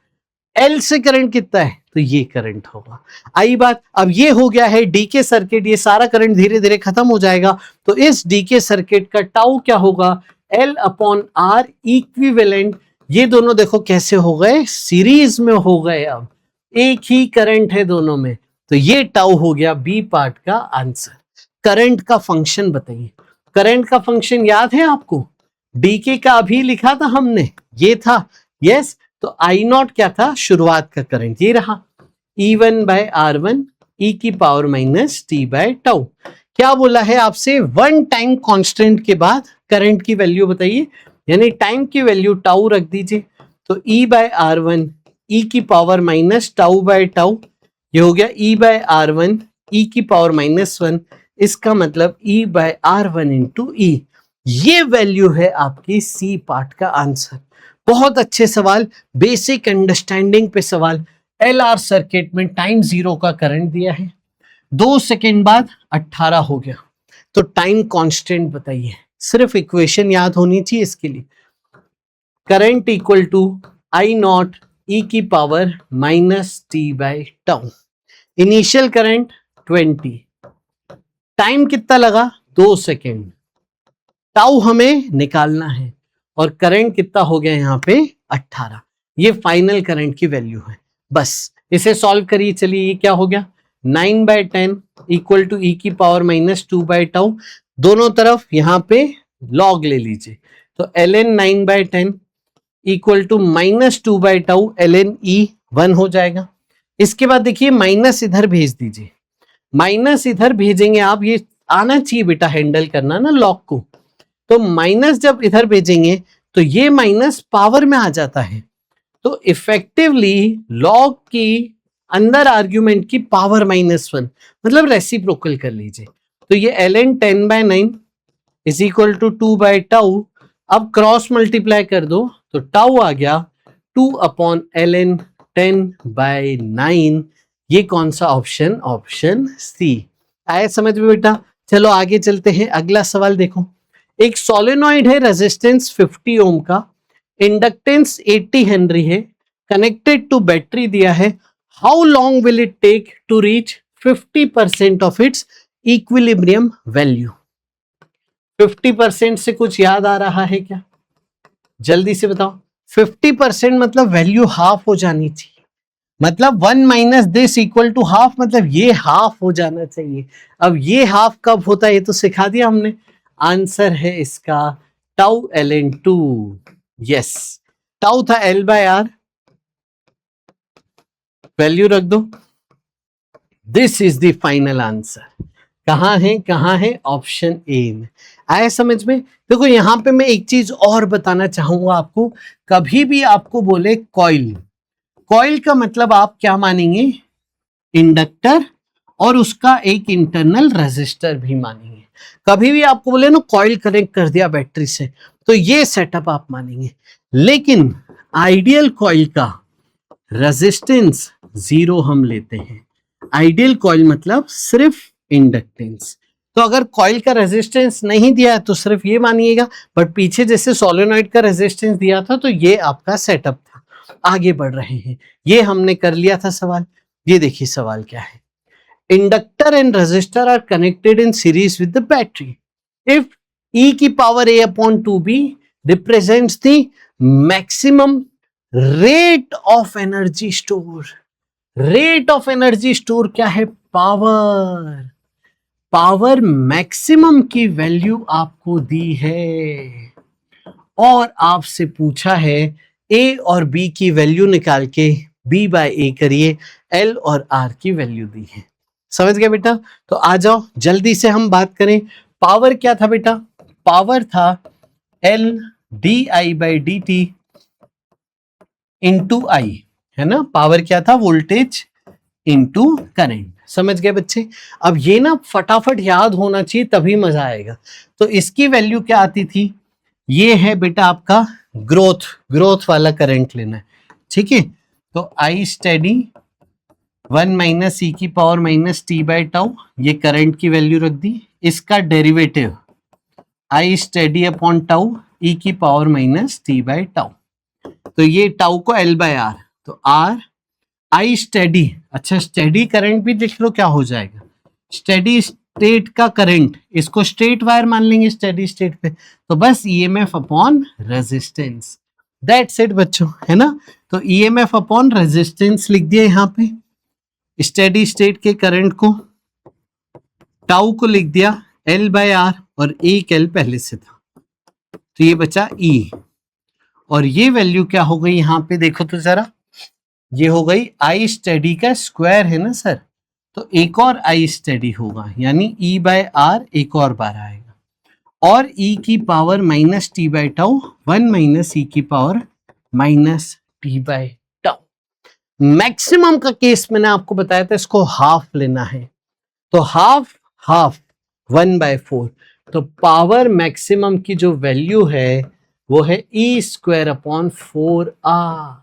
L से करंट कितना है, तो ये करंट होगा। आई बात, अब ये हो गया है डीके सर्किट, ये सारा करंट धीरे धीरे खत्म हो जाएगा। तो इस डीके सर्किट का टाउ क्या होगा, L/R इक्विवेलेंट। ये दोनों देखो कैसे हो गए, सीरीज में हो गए, अब एक ही करंट है दोनों में। तो ये टाउ हो गया बी पार्ट का आंसर। करंट का फंक्शन बताइए, करंट का फंक्शन याद है आपको? डीके का अभी लिखा था हमने, ये था, यस। तो I0 क्या था, शुरुआत का करंट, ये रहा E1/R1 e की पावर माइनस t/टाउ। क्या बोला है आपसे, वन टाइम कांस्टेंट के बाद करंट की वैल्यू बताइए, यानी टाइम की वैल्यू टाउ रख दीजिए। तो E/R1 e की पावर माइनस टाउ/टाउ, ये हो गया E/R1 e की पावर -1। इसका मतलब E/R1 इंटू ई। ये वैल्यू है आपकी सी पार्ट का आंसर। बहुत अच्छे सवाल, बेसिक अंडरस्टैंडिंग पे सवाल। LR सर्किट में टाइम 0 का करंट दिया है, 2 सेकेंड बाद 18 हो गया। तो टाइम कांस्टेंट बताइए, सिर्फ इक्वेशन याद होनी चाहिए इसके लिए। Current equal to I0 e की पावर -t/टाउ। इनिशियल करंट 20, टाइम कितना लगा, 2 सेकेंड। टाउ हमें निकालना है और करंट कितना हो गया यहाँ पे 18। ये फाइनल करंट की वैल्यू है। बस इसे सॉल्व करिए। चलिए, ये क्या हो गया, 9/10 इक्वल टू ई की पावर -2/टाउ। दोनों तरफ यहाँ पे लॉग ले लीजिए। तो ln 9/10 इक्वल टू -2/टाउ, ln e 1 हो जाएगा। इसके बाद देखिए माइनस इधर भेज दीजिए, माइनस इधर भेजेंगे आप, ये आना चाहिए बेटा हैंडल करना ना लॉग को। तो माइनस जब इधर भेजेंगे तो ये माइनस पावर में आ जाता है। तो इफेक्टिवली लॉग की अंदर आर्ग्यूमेंट की पावर -1, मतलब रेसिप्रोकल कर लीजिए। तो ये ln 10/9 इज इक्वल टू 2/टाउ। अब क्रॉस मल्टीप्लाई कर दो तो टाउ आ गया 2/ln 10/9। ये कौन सा ऑप्शन, ऑप्शन सी। आया समझ में बेटा? चलो आगे चलते हैं, अगला सवाल देखो। एक सोलेनॉइड है, रेजिस्टेंस 50 ओम का, इंडक्टेंस 80 हेनरी है, कनेक्टेड टू बैटरी दिया है। How long will it take to reach 50% of its equilibrium value? 50% से कुछ याद आ रहा है क्या, जल्दी से बताओ। 50% मतलब वैल्यू हाफ हो जानी चाहिए, मतलब 1 minus this equal to half, मतलब ये हाफ हो जाना चाहिए। अब ये हाफ कब होता है, ये तो सिखा दिया हमने। आंसर है इसका टाउ ln 2। यस, टाउ था L/R, वैल्यू रख दो। This is the final answer. कहां है ऑप्शन ए में। आया समझ में? देखो यहां पे मैं एक चीज और बताना चाहूंगा आपको। कभी भी आपको बोले कॉइल, कॉइल का मतलब आप क्या मानेंगे, इंडक्टर और उसका एक इंटरनल रेजिस्टर भी मानेंगे। कभी भी आपको बोले ना कॉइल कनेक्ट कर दिया बैटरी से, तो ये सेटअप आप मानेंगे। लेकिन आइडियल कॉइल का रेजिस्टेंस 0 हम लेते हैं। आइडियल कॉइल मतलब सिर्फ इंडक्टेंस। तो अगर कॉइल का रेजिस्टेंस नहीं दिया है तो सिर्फ ये मानिएगा, बट पीछे जैसे सोलेनॉइड का रेजिस्टेंस दिया था तो ये आपका सेटअप था। आगे बढ़ रहे हैं, ये हमने कर लिया था सवाल। ये देखिए सवाल क्या है। Inductor and resistor are connected in series with the battery if e की power a/2b represents the maximum rate of energy store. Rate of energy store क्या है, पावर। पावर मैक्सिमम की वैल्यू आपको दी है और आपसे पूछा है ए और बी की वैल्यू निकाल के b/a करिए। L और R की वैल्यू दी है। समझ गए बेटा? तो आ जाओ जल्दी से हम बात करें। पावर क्या था बेटा? पावर था L di/dt इंटू आई, है ना? पावर क्या था? Voltage into current. समझ गए बच्चे? अब ये ना फटाफट याद होना चाहिए, तभी मजा आएगा। तो इसकी वैल्यू क्या आती थी? ये है बेटा आपका ग्रोथ वाला करंट लेना है, ठीक है? तो आई स्टेडी 1 माइनस ई की power minus T by tau, ये करंट की वैल्यू रख दी। इसका derivative I steady upon tau ई की power minus T by tau, तो ये टाउ को एल बाय आर, तो आर आई स्टेडी। अच्छा, स्टेडी करंट भी देख लो क्या हो जाएगा, स्टेडी स्टेट का करंट, इसको स्ट्रेट वायर मान लेंगे स्टेडी स्टेट पे, तो बस EMF upon resistance, that's it बच्चों, है ना? तो ईएमएफ अपॉन रेजिस्टेंस लिख दिया यहाँ पे, स्टेडी स्टेट के करंट को, टाउ को लिख दिया एल बाय आर, और एक एल पहले से था, तो ये बचा ई। और ये वैल्यू क्या हो गई यहाँ पे देखो तो जरा, ये हो गई आई स्टेडी का स्क्वायर, है ना सर? तो एक और आई स्टेडी होगा, यानी ई बाय आर एक और बार आएगा, और ई की power minus T by tau, 1 minus E की power minus T by tau. Maximum का केस मैंने आपको बताया था, इसको हाफ लेना है, तो हाफ 1/4, तो पावर मैक्सिमम की जो वैल्यू है वो है ई स्क्वायर अपॉन 4r।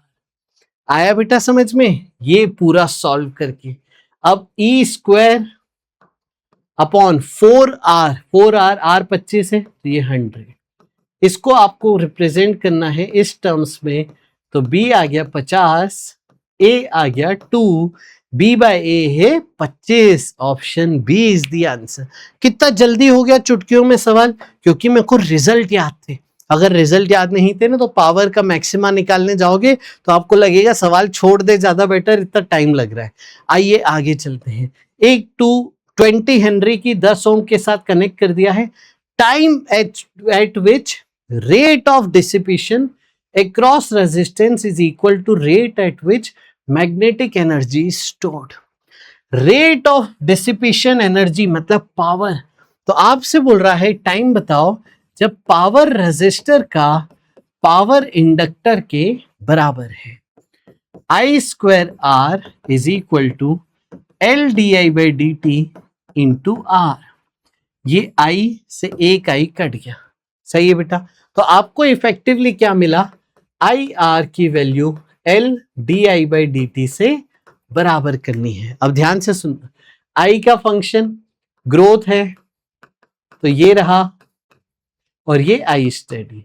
आया बेटा समझ में? ये पूरा सॉल्व करके अब E square upon 4r, r 25 है तो ये 100, इसको आपको रिप्रेजेंट करना है इस टर्म्स में, तो b आ गया 50, a आ गया 2, b बाय a है 25, option B is the answer. कितना जल्दी हो गया चुटकियों में सवाल, क्योंकि मेरे को रिजल्ट याद थे। अगर रिजल्ट याद नहीं थे ना, तो पावर का मैक्सिमा निकालने जाओगे तो आपको लगेगा सवाल छोड़ दे, ज्यादा बेटर, इतना टाइम लग रहा है। आइए आगे चलते हैं। एक 220 हेनरी की 10 ओम के साथ कनेक्ट कर दिया है। Time eight which rate of dissipation across resistance is equal to rate at which magnetic energy is stored. Rate of dissipation energy मतलब पावर, तो आपसे बोल रहा है टाइम बताओ जब पावर रेजिस्टर का पावर इंडक्टर के बराबर है। I square R is equal to L D I by D T into R. ये I से एक I कट गया, सही है बेटा? तो आपको इफेक्टिवली क्या मिला? आई आर की value L D I by D T से बराबर करनी है। अब ध्यान से सुनना, आई का फंक्शन ग्रोथ है तो ये रहा, और ये I steady.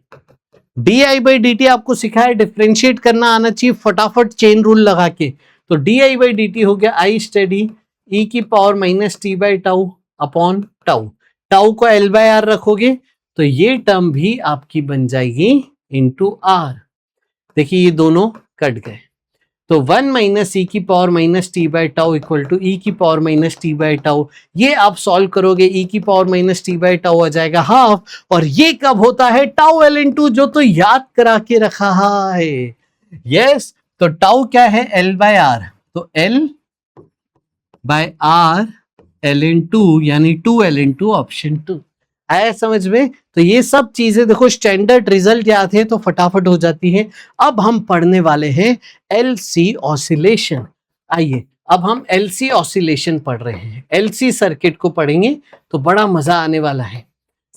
D I by D T आपको सिखाया, डिफ्रेंशिएट करना आना चाहिए फटाफट चेन रूल लगा के। तो D I by D T हो गया आई स्टेडी ई की power minus T by tau upon tau, tau को एल बाय आर रखोगे तो ये टर्म भी आपकी बन जाएगी इंटू आर। देखिए ये दोनों कट गए, तो 1 माइनस ई की power minus T by tau equal to E की power minus T by tau. ये आप सॉल्व करोगे, ई की power minus T by tau आ जाएगा हाफ, और ये कब होता है? टाउ एल इंटू, जो तो याद करा के रखा है। यस, तो टाउ क्या है? एल बाय आर, तो L by R L into, यानी 2l इंटू ऑप्शन 2। आया समझ में? तो ये सब चीजें देखो, स्टैंडर्ड रिजल्ट याद है तो फटाफट हो जाती है। अब हम पढ़ने वाले हैं एलसी ऑसिलेशन। आइए अब हम एलसी ऑसिलेशन पढ़ रहे हैं, एलसी सर्किट को पढ़ेंगे तो बड़ा मजा आने वाला है।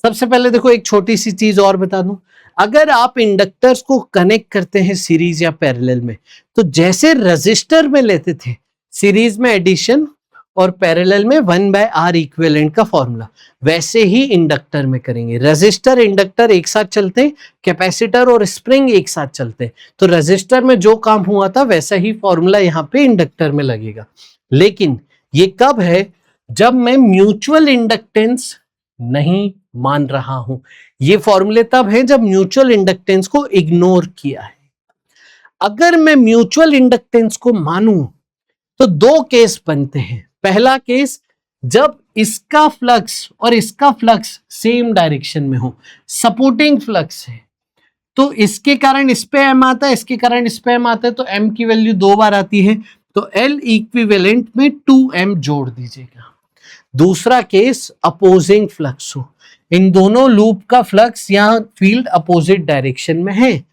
सबसे पहले देखो एक छोटी सी चीज और बता दूं, अगर आप इंडक्टर्स को कनेक्ट करते हैं सीरीज या पैरेलल में, तो जैसे रजिस्टर में लेते थे सीरीज में एडिशन और पैरेलल में 1/R इक्विवेलेंट का फॉर्मूला, वैसे ही इंडक्टर में करेंगे। रेजिस्टर इंडक्टर एक साथ चलते, कैपेसिटर और स्प्रिंग एक साथ चलते, तो रेजिस्टर में जो काम हुआ था वैसा ही फॉर्मूला यहाँ पे इंडक्टर में लगेगा। लेकिन ये कब है? जब मैं म्यूचुअल इंडक्टेंस नहीं मान रहा हूं। ये फॉर्मूले तब है जब म्यूचुअल इंडक्टेंस को इग्नोर किया है। अगर मैं म्यूचुअल इंडक्टेंस को मानूं तो दो केस बनते हैं। पहला केस, जब इसका फ्लक्स और इसका फ्लक्स सेम डायरेक्शन में हो, सपोर्टिंग फ्लक्स है, तो इसके कारण इस पे एम आता है, इसके कारण इस पे एम आता है, तो एम की वैल्यू 2 बार आती है, तो L इक्विवेलेंट में 2m जोड़ दीजिएगा। दूसरा केस अपोजिंग फ्लक्स हो, इन दोनों लूप का फ्लक्स यहाँ फील्ड अपोजिट डायरेक्शन में है,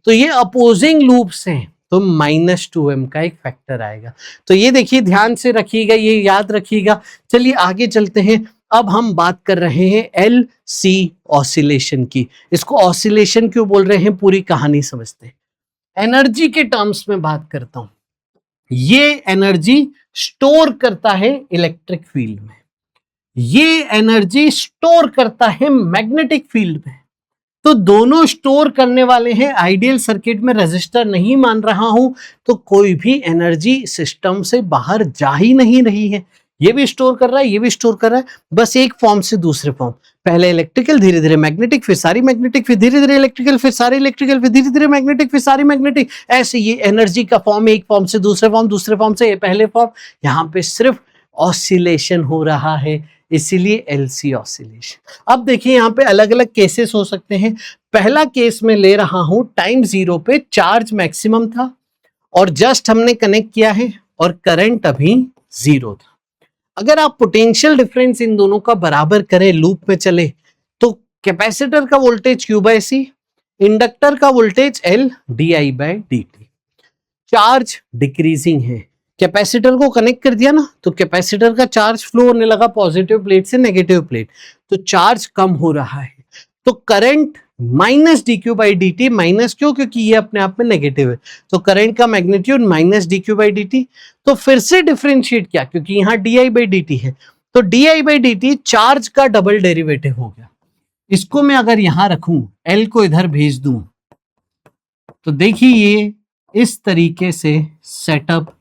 तो ये अपोजिंग लूप्स हैं, तो -2m का एक फैक्टर आएगा। तो ये देखिए ध्यान से रखिएगा, ये याद रखिएगा। चलिए आगे चलते हैं। अब हम बात कर रहे हैं LC ऑसिलेशन की। इसको ऑसिलेशन क्यों बोल रहे हैं, पूरी कहानी समझते हैं। एनर्जी के टर्म्स में बात करता हूं, ये एनर्जी स्टोर करता है इलेक्ट्रिक फील्ड में, ये एनर्जी स्टोर करता है मैग्नेटिक फील्ड में। तो दोनों स्टोर करने वाले हैं। आइडियल सर्किट में रेजिस्टर नहीं मान रहा हूं तो कोई भी एनर्जी सिस्टम से बाहर जा ही नहीं रही है। ये भी स्टोर कर रहा है, ये भी स्टोर कर रहा है, बस एक फॉर्म से दूसरे फॉर्म। पहले इलेक्ट्रिकल, धीरे धीरे मैग्नेटिक, फिर सारी मैग्नेटिक, फिर धीरे धीरे इलेक्ट्रिकल, फिर सारी इलेक्ट्रिकल, फिर धीरे धीरे मैग्नेटिक, फिर सारी मैग्नेटिक। ऐसे ये एनर्जी का फॉर्म, एक फॉर्म से दूसरे फॉर्म, दूसरे फॉर्म से ये पहले फॉर्म। यहाँ पे सिर्फ ऑसिलेशन हो रहा है, इसीलिए LC ऑसिलेशन। अब देखिए यहाँ पे अलग अलग केसेस हो सकते हैं। पहला केस में ले रहा हूं, टाइम 0 पे चार्ज मैक्सिमम था और जस्ट हमने कनेक्ट किया है और करंट अभी 0 था। अगर आप पोटेंशियल डिफरेंस इन दोनों का बराबर करें, लूप में चले, तो कैपेसिटर का वोल्टेज Q/C, इंडक्टर का voltage L di/dt। Charge decreasing है, कैपेसिटर को कनेक्ट कर दिया ना, तो कैपेसिटर का चार्ज फ्लो होने लगा पॉजिटिव प्लेट से नेगेटिव प्लेट, तो चार्ज कम हो रहा है। तो करंट -dq/dt, माइनस क्यों, क्योंकि ये अपने आप में नेगेटिव है, तो करंट का मैग्नीट्यूड -dq/dt। तो फिर से डिफरेंशिएट किया, क्योंकि यहाँ di/dt है, तो di/dt चार्ज का डबल डेरिवेटिव हो गया। इसको मैं अगर यहां रखूं, L को इधर भेज दूं, तो देखिए ये इस तरीके से सेटअप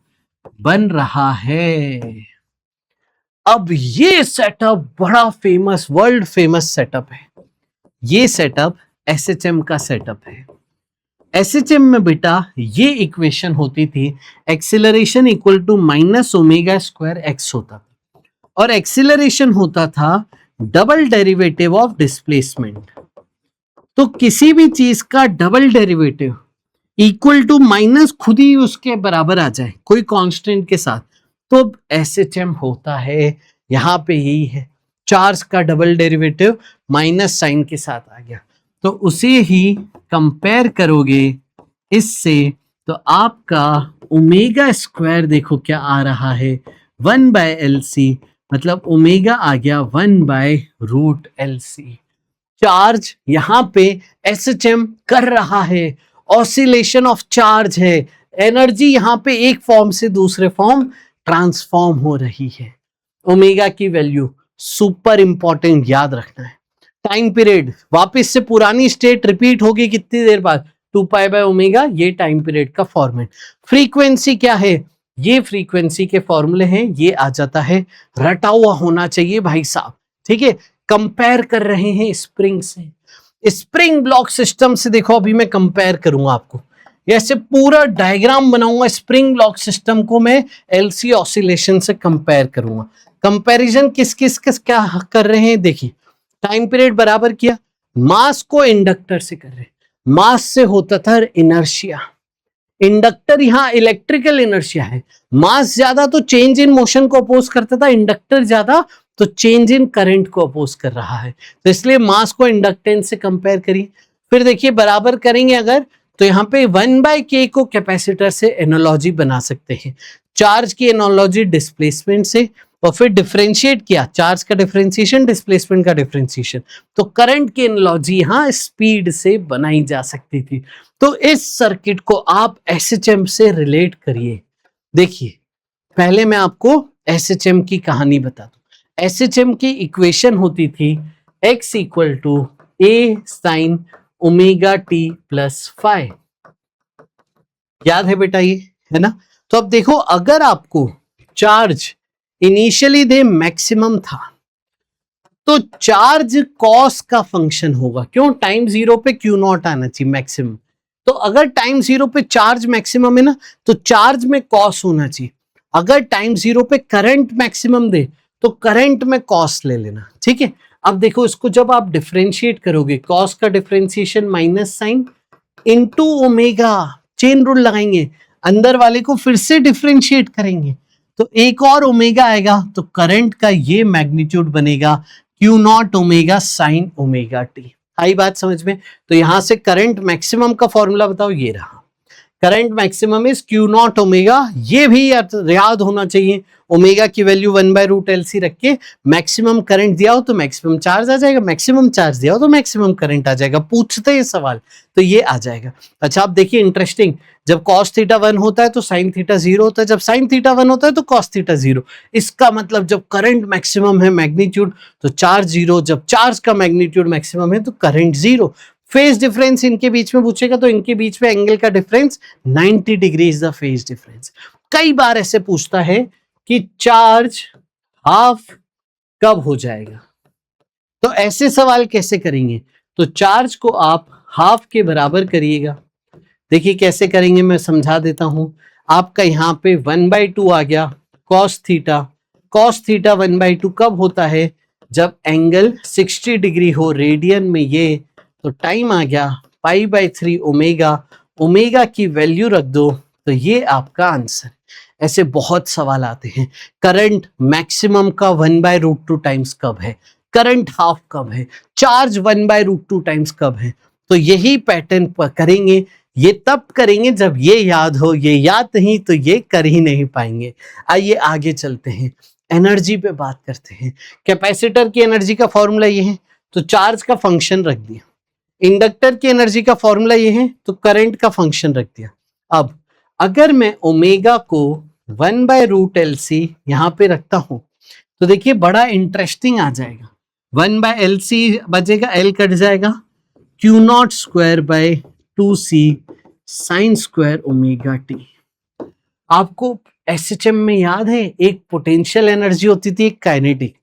बन रहा है। अब ये सेटअप बड़ा फेमस, वर्ल्ड फेमस सेटअप है। ये सेटअप SHM का सेटअप है। SHM में बेटा ये इक्वेशन होती थी, एक्सीलरेशन इक्वल टू -ω²x होता था, और एक्सीलरेशन होता था डबल डेरिवेटिव ऑफ डिस्प्लेसमेंट। तो किसी भी चीज का double derivative equal to minus खुद ही उसके बराबर आ जाए कोई कांस्टेंट के साथ, तो SHM होता है। यहां पे यही है, चार्ज का डबल डेरिवेटिव माइनस साइन के साथ आ गया, तो उसे ही कंपेयर करोगे इससे, तो आपका ω² देखो क्या आ रहा है, 1/LC, मतलब ओमेगा आ गया 1/√LC। चार्ज यहां पे SHM कर रहा है, ऑसिलेशन ऑफ चार्ज है, एनर्जी यहां पे एक फॉर्म से दूसरे फॉर्म ट्रांसफॉर्म हो रही है। ओमेगा की वैल्यू सुपर इंपॉर्टेंट, याद रखना है। टाइम पीरियड वापस से पुरानी स्टेट रिपीट होगी कितनी देर बाद, 2π/ω, ये टाइम पीरियड का फॉर्मेट। फ्रीक्वेंसी क्या है, ये फ्रीक्वेंसी के फॉर्मूले हैं, ये आ जाता है, रटा हुआ होना चाहिए भाई साहब, ठीक है। कंपेयर कर रहे हैं स्प्रिंग से, स्प्रिंग ब्लॉक सिस्टम से। देखो अभी मैं कंपेयर करूंगा आपको, ऐसे पूरा डायग्राम बनाऊंगा, स्प्रिंग ब्लॉक सिस्टम को मैं LC ऑसिलेशन से कंपेयर करूंगा। कंपैरिजन किस किस क्या कर रहे हैं, देखिए टाइम पीरियड बराबर किया, मास को इंडक्टर से कर रहे हैं, मास से होता था इनर्शिया, इंडक्टर यहाँ इलेक्ट्रिकल इनर्शिया है, मास ज्यादा तो चेंज इन मोशन को अपोज करता था, इंडक्टर ज्यादा तो चेंज इन करंट को अपोज कर रहा है, तो इसलिए मास को इंडक्टेंस से कंपेयर करिए। फिर देखिए बराबर करेंगे अगर, तो यहाँ पे 1/k को कैपेसिटर से एनालॉजी बना सकते हैं, चार्ज की एनालॉजी डिस्प्लेसमेंट से, और फिर डिफरेंशिएट किया, चार्ज का डिफरेंशिएशन, डिस्प्लेसमेंट का डिफरेंशिएशन, तो करंट की एनालॉजी यहाँ स्पीड से बनाई जा सकती थी। तो इस सर्किट को आप SHM से रिलेट करिए। देखिए पहले मैं आपको SHM की कहानी बता दूं। SHM की इक्वेशन होती थी x = a sin ωt+φ, याद है बेटा, ये है ना। तो अब देखो, अगर आपको चार्ज इनिशियली दे मैक्सिमम था, तो चार्ज कॉस का फंक्शन होगा, क्यों, टाइम 0 पे Q0 आना चाहिए मैक्सिमम, तो अगर टाइम 0 पे चार्ज मैक्सिमम है ना, तो चार्ज में कॉस होना चाहिए। अगर टाइम 0 पे करंट मैक्सिमम दे, तो करंट में कॉस ले लेना, ठीक है। अब देखो इसको जब आप डिफरेंशिएट करोगे, कॉस का differentiation minus sine into omega, chain rule लगाएंगे, अंदर वाले को फिर से डिफरेंशिएट करेंगे तो एक और ओमेगा आएगा, तो करंट का ये मैग्नीट्यूड बनेगा Q naught omega sine omega T. आई बात समझ में? तो यहां से करंट मैक्सिमम का फॉर्मूला बताओ, ये रहा, current maximum is Q naught omega. ये भी याद होना चाहिए, ओमेगा की वैल्यू 1/√LC रख के मैक्सिमम करंट दिया हो तो मैक्सिमम चार्ज आ जाएगा, मैक्सिमम चार्ज दिया हो तो मैक्सिमम करंट आ जाएगा। पूछते हैं सवाल तो ये आ जाएगा। अच्छा आप देखिए इंटरेस्टिंग, जब cos थीटा 1 होता है तो sin थीटा 0 होता है, जब sin थीटा 1 होता है तो cos थीटा 0। इसका मतलब जब करंट मैक्सिमम है मैग्नीट्यूड तो चार्ज 0, जब चार्ज का मैग्नीट्यूड मैक्सिमम है तो करंट 0। फेज डिफरेंस इनके बीच में पूछेगा तो इनके बीच में एंगल का difference 90 degree is the phase difference. कई बार ऐसे पूछता है कि चार्ज हाफ कब हो जाएगा, तो ऐसे सवाल कैसे करेंगे? तो चार्ज को आप हाफ के बराबर करिएगा। देखिए कैसे करेंगे, मैं समझा देता हूं। आपका यहाँ पे 1/2 आ गया cos थीटा, cos थीटा 1/2 कब होता है? जब एंगल 60 डिग्री हो रेडियन में ये, तो टाइम आ गया π/3 ओमेगा। ओमेगा की वैल्यू रख दो तो ये आपका आंसर। ऐसे बहुत सवाल आते हैं। करंट मैक्सिमम का 1/√2 टाइम्स कब है, करंट हाफ कब है, चार्ज 1/√2 टाइम्स कब है। तो यही पैटर्न करेंगे, ये तब करेंगे जब ये याद हो, ये याद नहीं तो ये कर ही नहीं पाएंगे। आइए आगे चलते हैं, एनर्जी पे बात करते हैं। कैपेसिटर की एनर्जी का फॉर्मूला ये है, तो चार्ज का फंक्शन रख दिया। इंडक्टर की एनर्जी का फॉर्मूला ये है, तो करंट का फंक्शन रख दिया। अब अगर मैं ओमेगा को 1/√LC यहां पे रखता हूं तो देखिए बड़ा इंटरेस्टिंग आ जाएगा। 1/LC बचेगा, L कट जाएगा, Q0²/2C sine square omega T. आपको एसएचएम में याद है एक पोटेंशियल एनर्जी होती थी, एक काइनेटिक।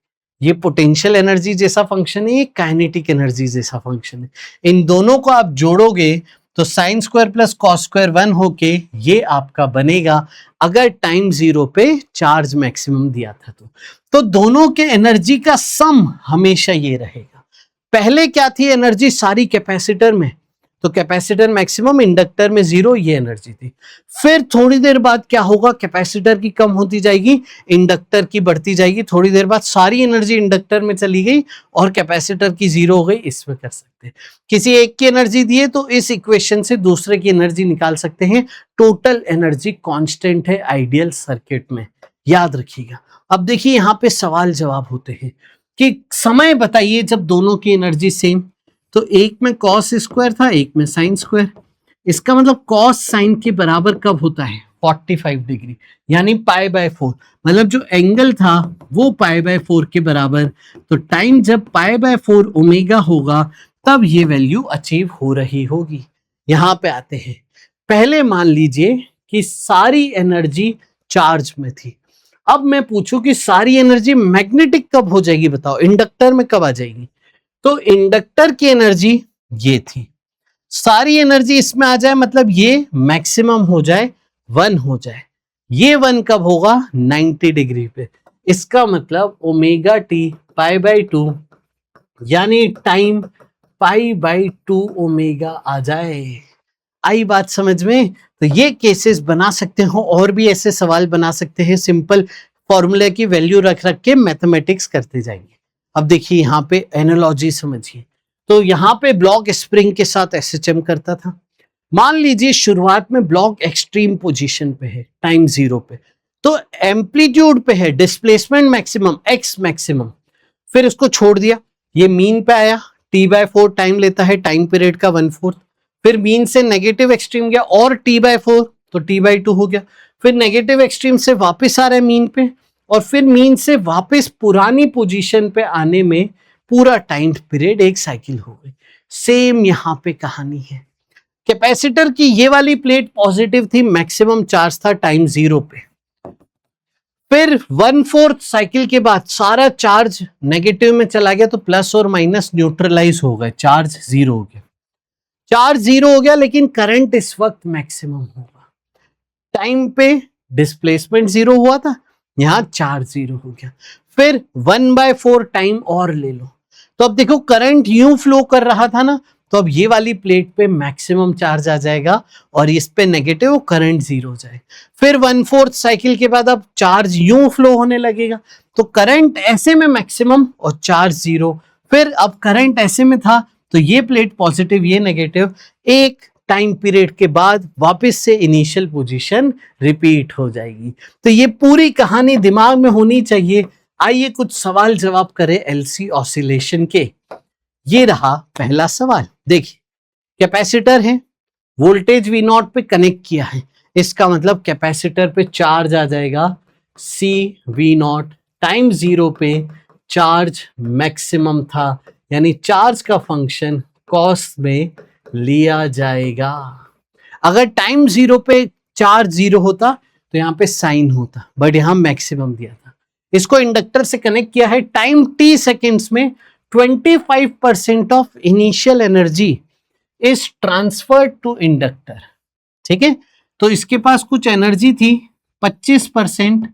ये पोटेंशियल एनर्जी जैसा फंक्शन है, ये काइनेटिक एनर्जी जैसा फंक्शन है। इन दोनों को आप जोड़ोगे तो sine square plus cos square 1 होके ये आपका बनेगा, अगर टाइम 0 पे चार्ज मैक्सिमम दिया था तो दोनों के एनर्जी का सम हमेशा ये रहेगा। पहले क्या थी एनर्जी सारी कैपेसिटर में, तो कैपेसिटर मैक्सिमम, इंडक्टर में 0, ये एनर्जी थी। फिर थोड़ी देर बाद क्या होगा, कैपेसिटर की कम होती जाएगी, इंडक्टर की बढ़ती जाएगी। थोड़ी देर बाद सारी एनर्जी इंडक्टर में चली गई और कैपेसिटर की 0 हो गई। इसमें कर सकते हैं, किसी एक की एनर्जी दिए तो इस इक्वेशन से दूसरे की एनर्जी निकाल सकते हैं। टोटल एनर्जी कांस्टेंट है आइडियल सर्किट में, याद रखिएगा। अब देखिए यहाँ पे सवाल जवाब होते हैं कि समय बताइए जब दोनों की एनर्जी सेम, तो एक में कॉस स्क्वायर था, एक में साइन स्क्वायर। इसका मतलब कॉस साइन के बराबर कब होता है, 45 डिग्री, यानी π/4। मतलब जो एंगल था वो π/4 के बराबर। तो टाइम जब π/4 ओमेगा होगा तब ये वैल्यू अचीव हो रही होगी। यहां पे आते हैं, पहले मान लीजिए कि सारी एनर्जी चार्ज में थी। अब मैं पूछूं कि सारी एनर्जी मैग्नेटिक कब हो जाएगी, बताओ इंडक्टर में कब आ जाएगी। तो इंडक्टर की एनर्जी ये थी, सारी एनर्जी इसमें आ जाए, मतलब ये मैक्सिमम हो जाए, 1 हो जाए। ये 1 कब होगा, 90 डिग्री पे। इसका मतलब ओमेगा टी π/2 यानी टाइम π/2 ओमेगा आ जाए। आई बात समझ में? तो ये केसेस बना सकते हो, और भी ऐसे सवाल बना सकते हैं। सिंपल फॉर्मूले की वैल्यू रख रख के मैथमेटिक्स करते जाएंगे। अब देखिए यहाँ पे एनालॉजी समझिए, तो यहाँ पे ब्लॉक स्प्रिंग के साथ एसएचएम करता था। मान लीजिए शुरुआत में ब्लॉक एक्सट्रीम पोजीशन पे है, टाइम 0 पे, तो एम्पलीट्यूड पे है, डिस्प्लेसमेंट मैक्सिमम, एक्स मैक्सिमम। फिर उसको छोड़ दिया, ये मीन पे आया, t/4 टाइम लेता है, टाइम पीरियड का 1/4। फिर मीन से नेगेटिव एक्सट्रीम गया और t/4, तो t/2 हो गया। फिर नेगेटिव एक्सट्रीम से वापस आ रहा है मीन पे, और फिर मीन से वापस पुरानी पोजीशन पे आने में पूरा टाइम पीरियड एक साइकिल हो गई। सेम यहां पे कहानी है। कैपेसिटर की ये वाली प्लेट पॉजिटिव थी, मैक्सिमम चार्ज था टाइम 0 पे। फिर 1/4 साइकिल के बाद सारा चार्ज नेगेटिव में चला गया, तो प्लस और माइनस न्यूट्रलाइज हो गए, चार्ज 0 हो गया। चार्ज 0 हो गया, लेकिन करंट इस वक्त मैक्सिमम होगा। टाइम पे डिस्प्लेसमेंट 0 हुआ था, यहां चार्ज 0 हो गया। फिर 1/4 टाइम और ले लो, तो अब देखो करंट यूं फ्लो कर रहा था ना, तो अब ये वाली प्लेट पे मैक्सिमम चार्ज आ जाएगा और इस पे नेगेटिव, करंट जीरो हो जाए। फिर 1/4 साइकिल के बाद अब चार्ज यूं फ्लो होने लगेगा, तो करंट ऐसे में मैक्सिमम और चार्ज जीरो। फिर अब करंट ऐसे में था तो ये प्लेट पॉजिटिव, ये नेगेटिव। एक टाइम पीरियड के बाद वापस से इनिशियल पोजीशन रिपीट हो जाएगी। तो ये पूरी कहानी दिमाग में होनी चाहिए। आइए कुछ सवाल जवाब करें एलसी ऑसिलेशन के। ये रहा पहला सवाल। देखिए, कैपेसिटर है, वोल्टेज वी नॉट पे कनेक्ट किया है, इसका मतलब कैपेसिटर पे चार्ज आ जाएगा सी वी नॉट। टाइम जीरो पे चार्ज मैक्सिमम था, यानी चार्ज का फंक्शन कॉस में लिया जाएगा। अगर टाइम जीरो पे चार्ज जीरो होता तो यहाँ पे साइन होता, बट यहाँ मैक्सिमम दिया था। इसको इंडक्टर से कनेक्ट किया है। टाइम टी सेकेंड्स में 25% of initial energy is transferred to inductor. ठीक है, तो इसके पास कुछ एनर्जी थी, 25%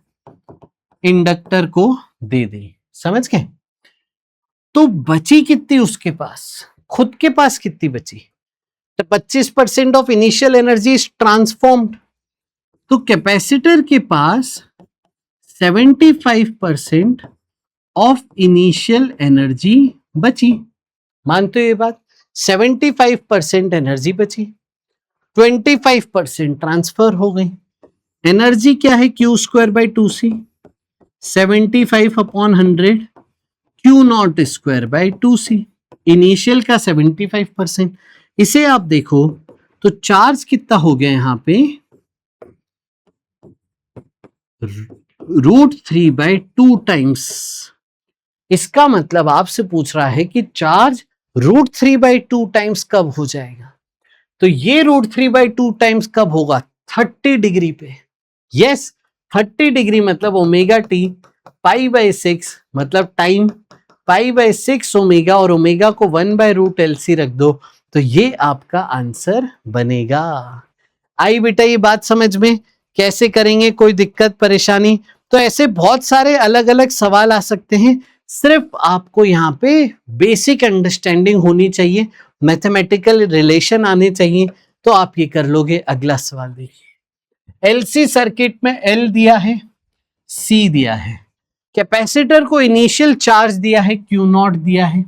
इंडक्टर को दे दे। समझ गए? तो बची कितनी उसके पास, खुद के पास कितनी बची? तो 25% of initial energy is transformed, तो कैपेसिटर के पास 75% ऑफ इनिशियल एनर्जी बची। मानते हो ये बात? 75% एनर्जी बची, 25% ट्रांसफर हो गई। एनर्जी क्या है? Q²/2C, 75/100 Q0²/2C। इनिशियल का 75%। इसे आप देखो तो चार्ज कितना हो गया यहाँ पे? √3/2 टाइम्स। इसका मतलब आपसे पूछ रहा है कि चार्ज √3/2 टाइम्स कब हो जाएगा? तो ये √3/2 टाइम्स कब होगा? 30 डिग्री पे। यस, 30 डिग्री मतलब ओमेगा टी, π/6 मतलब टाइम, π/6 ओमेगा, और ओमेगा को 1/√LC रख दो, तो ये आपका आंसर बनेगा। आई बेटा ये बात समझ में? कैसे करेंगे? कोई दिक्कत परेशानी? तो ऐसे बहुत सारे अलग अलग सवाल आ सकते हैं, सिर्फ आपको यहाँ पे बेसिक अंडरस्टैंडिंग होनी चाहिए, मैथमेटिकल रिलेशन आने चाहिए, तो आप ये कर लोगे। अगला सवाल देखिए, एलसी सर्किट में एल दिया है, सी दिया है, कैपेसिटर को इनिशियल चार्ज दिया है, Q0 दिया है,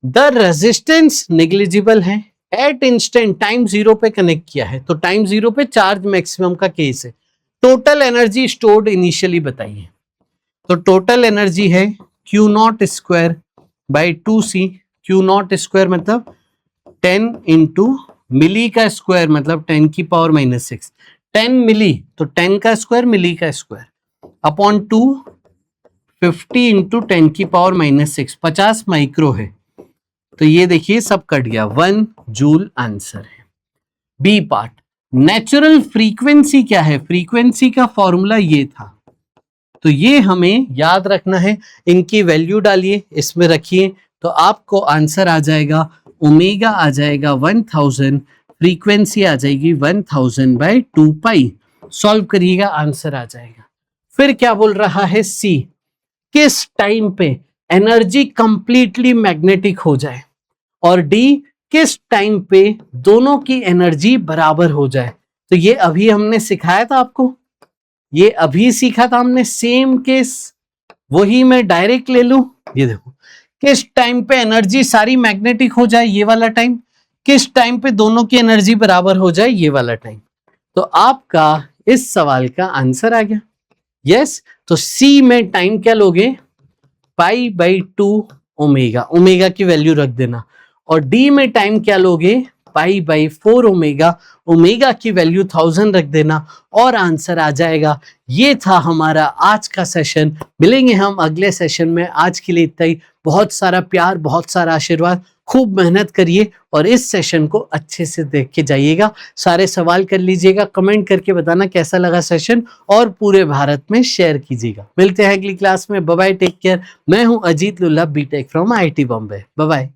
द रेजिस्टेंस नेग्लिजिबल है, एट इंस्टेंट टाइम जीरो पे कनेक्ट किया है, तो टाइम जीरो पे चार्ज मैक्सिमम का केस है। टोटल एनर्जी स्टोर्ड इनिशियली बताइए। तो टोटल एनर्जी है Q0²/2C। Q0² मतलब 10 इंटू मिली का स्क्वायर मतलब 10⁻⁻⁶। 10 मिली तो 10 का स्क्वायर, मिली का स्क्वायर, अपॉन 2, 50 इंटू 10⁻⁻⁶, 50 माइक्रो है। तो ये देखिए सब कट गया, 1 जूल आंसर है। बी पार्ट, नेचुरल फ्रीक्वेंसी क्या है? फ्रीक्वेंसी का फॉर्मूला ये था, तो ये हमें याद रखना है। इनकी वैल्यू डालिए, इसमें रखिए, तो आपको आंसर आ जाएगा, ओमेगा आ जाएगा 1000, फ्रीक्वेंसी आ जाएगी 1000/2π। सॉल्व करिएगा, आंसर आ जाएगा। फिर क्या बोल रहा है? सी, किस टाइम पे एनर्जी कंप्लीटली मैग्नेटिक हो जाए, और डी, किस टाइम पे दोनों की एनर्जी बराबर हो जाए। तो ये अभी हमने सिखाया था आपको, ये अभी सीखा था हमने, सेम केस, वही मैं डायरेक्ट ले लूं। ये देखो, किस टाइम पे एनर्जी सारी मैग्नेटिक हो जाए, ये वाला टाइम, किस टाइम पे दोनों की एनर्जी बराबर हो जाए, ये वाला टाइम। तो आपका इस सवाल का आंसर आ गया। यस, तो सी में टाइम क्या लोगे? π/2 ओमेगा, ओमेगा की वैल्यू रख देना, और डी में टाइम क्या लोगे? π/4 ओमेगा, ओमेगा की वैल्यू 1000 रख देना, और आंसर आ जाएगा। ये था हमारा आज का सेशन। मिलेंगे हम अगले सेशन में। आज के लिए इतना ही। बहुत सारा प्यार, बहुत सारा आशीर्वाद, खूब मेहनत करिए और इस सेशन को अच्छे से देख के जाइएगा। सारे सवाल कर लीजिएगा, कमेंट करके बताना कैसा लगा सेशन, और पूरे भारत में शेयर कीजिएगा। मिलते हैं अगली क्लास में। Bye bye, take care. मैं हूं Ajit Lulla, BTech from IIT Bombay. Bye bye.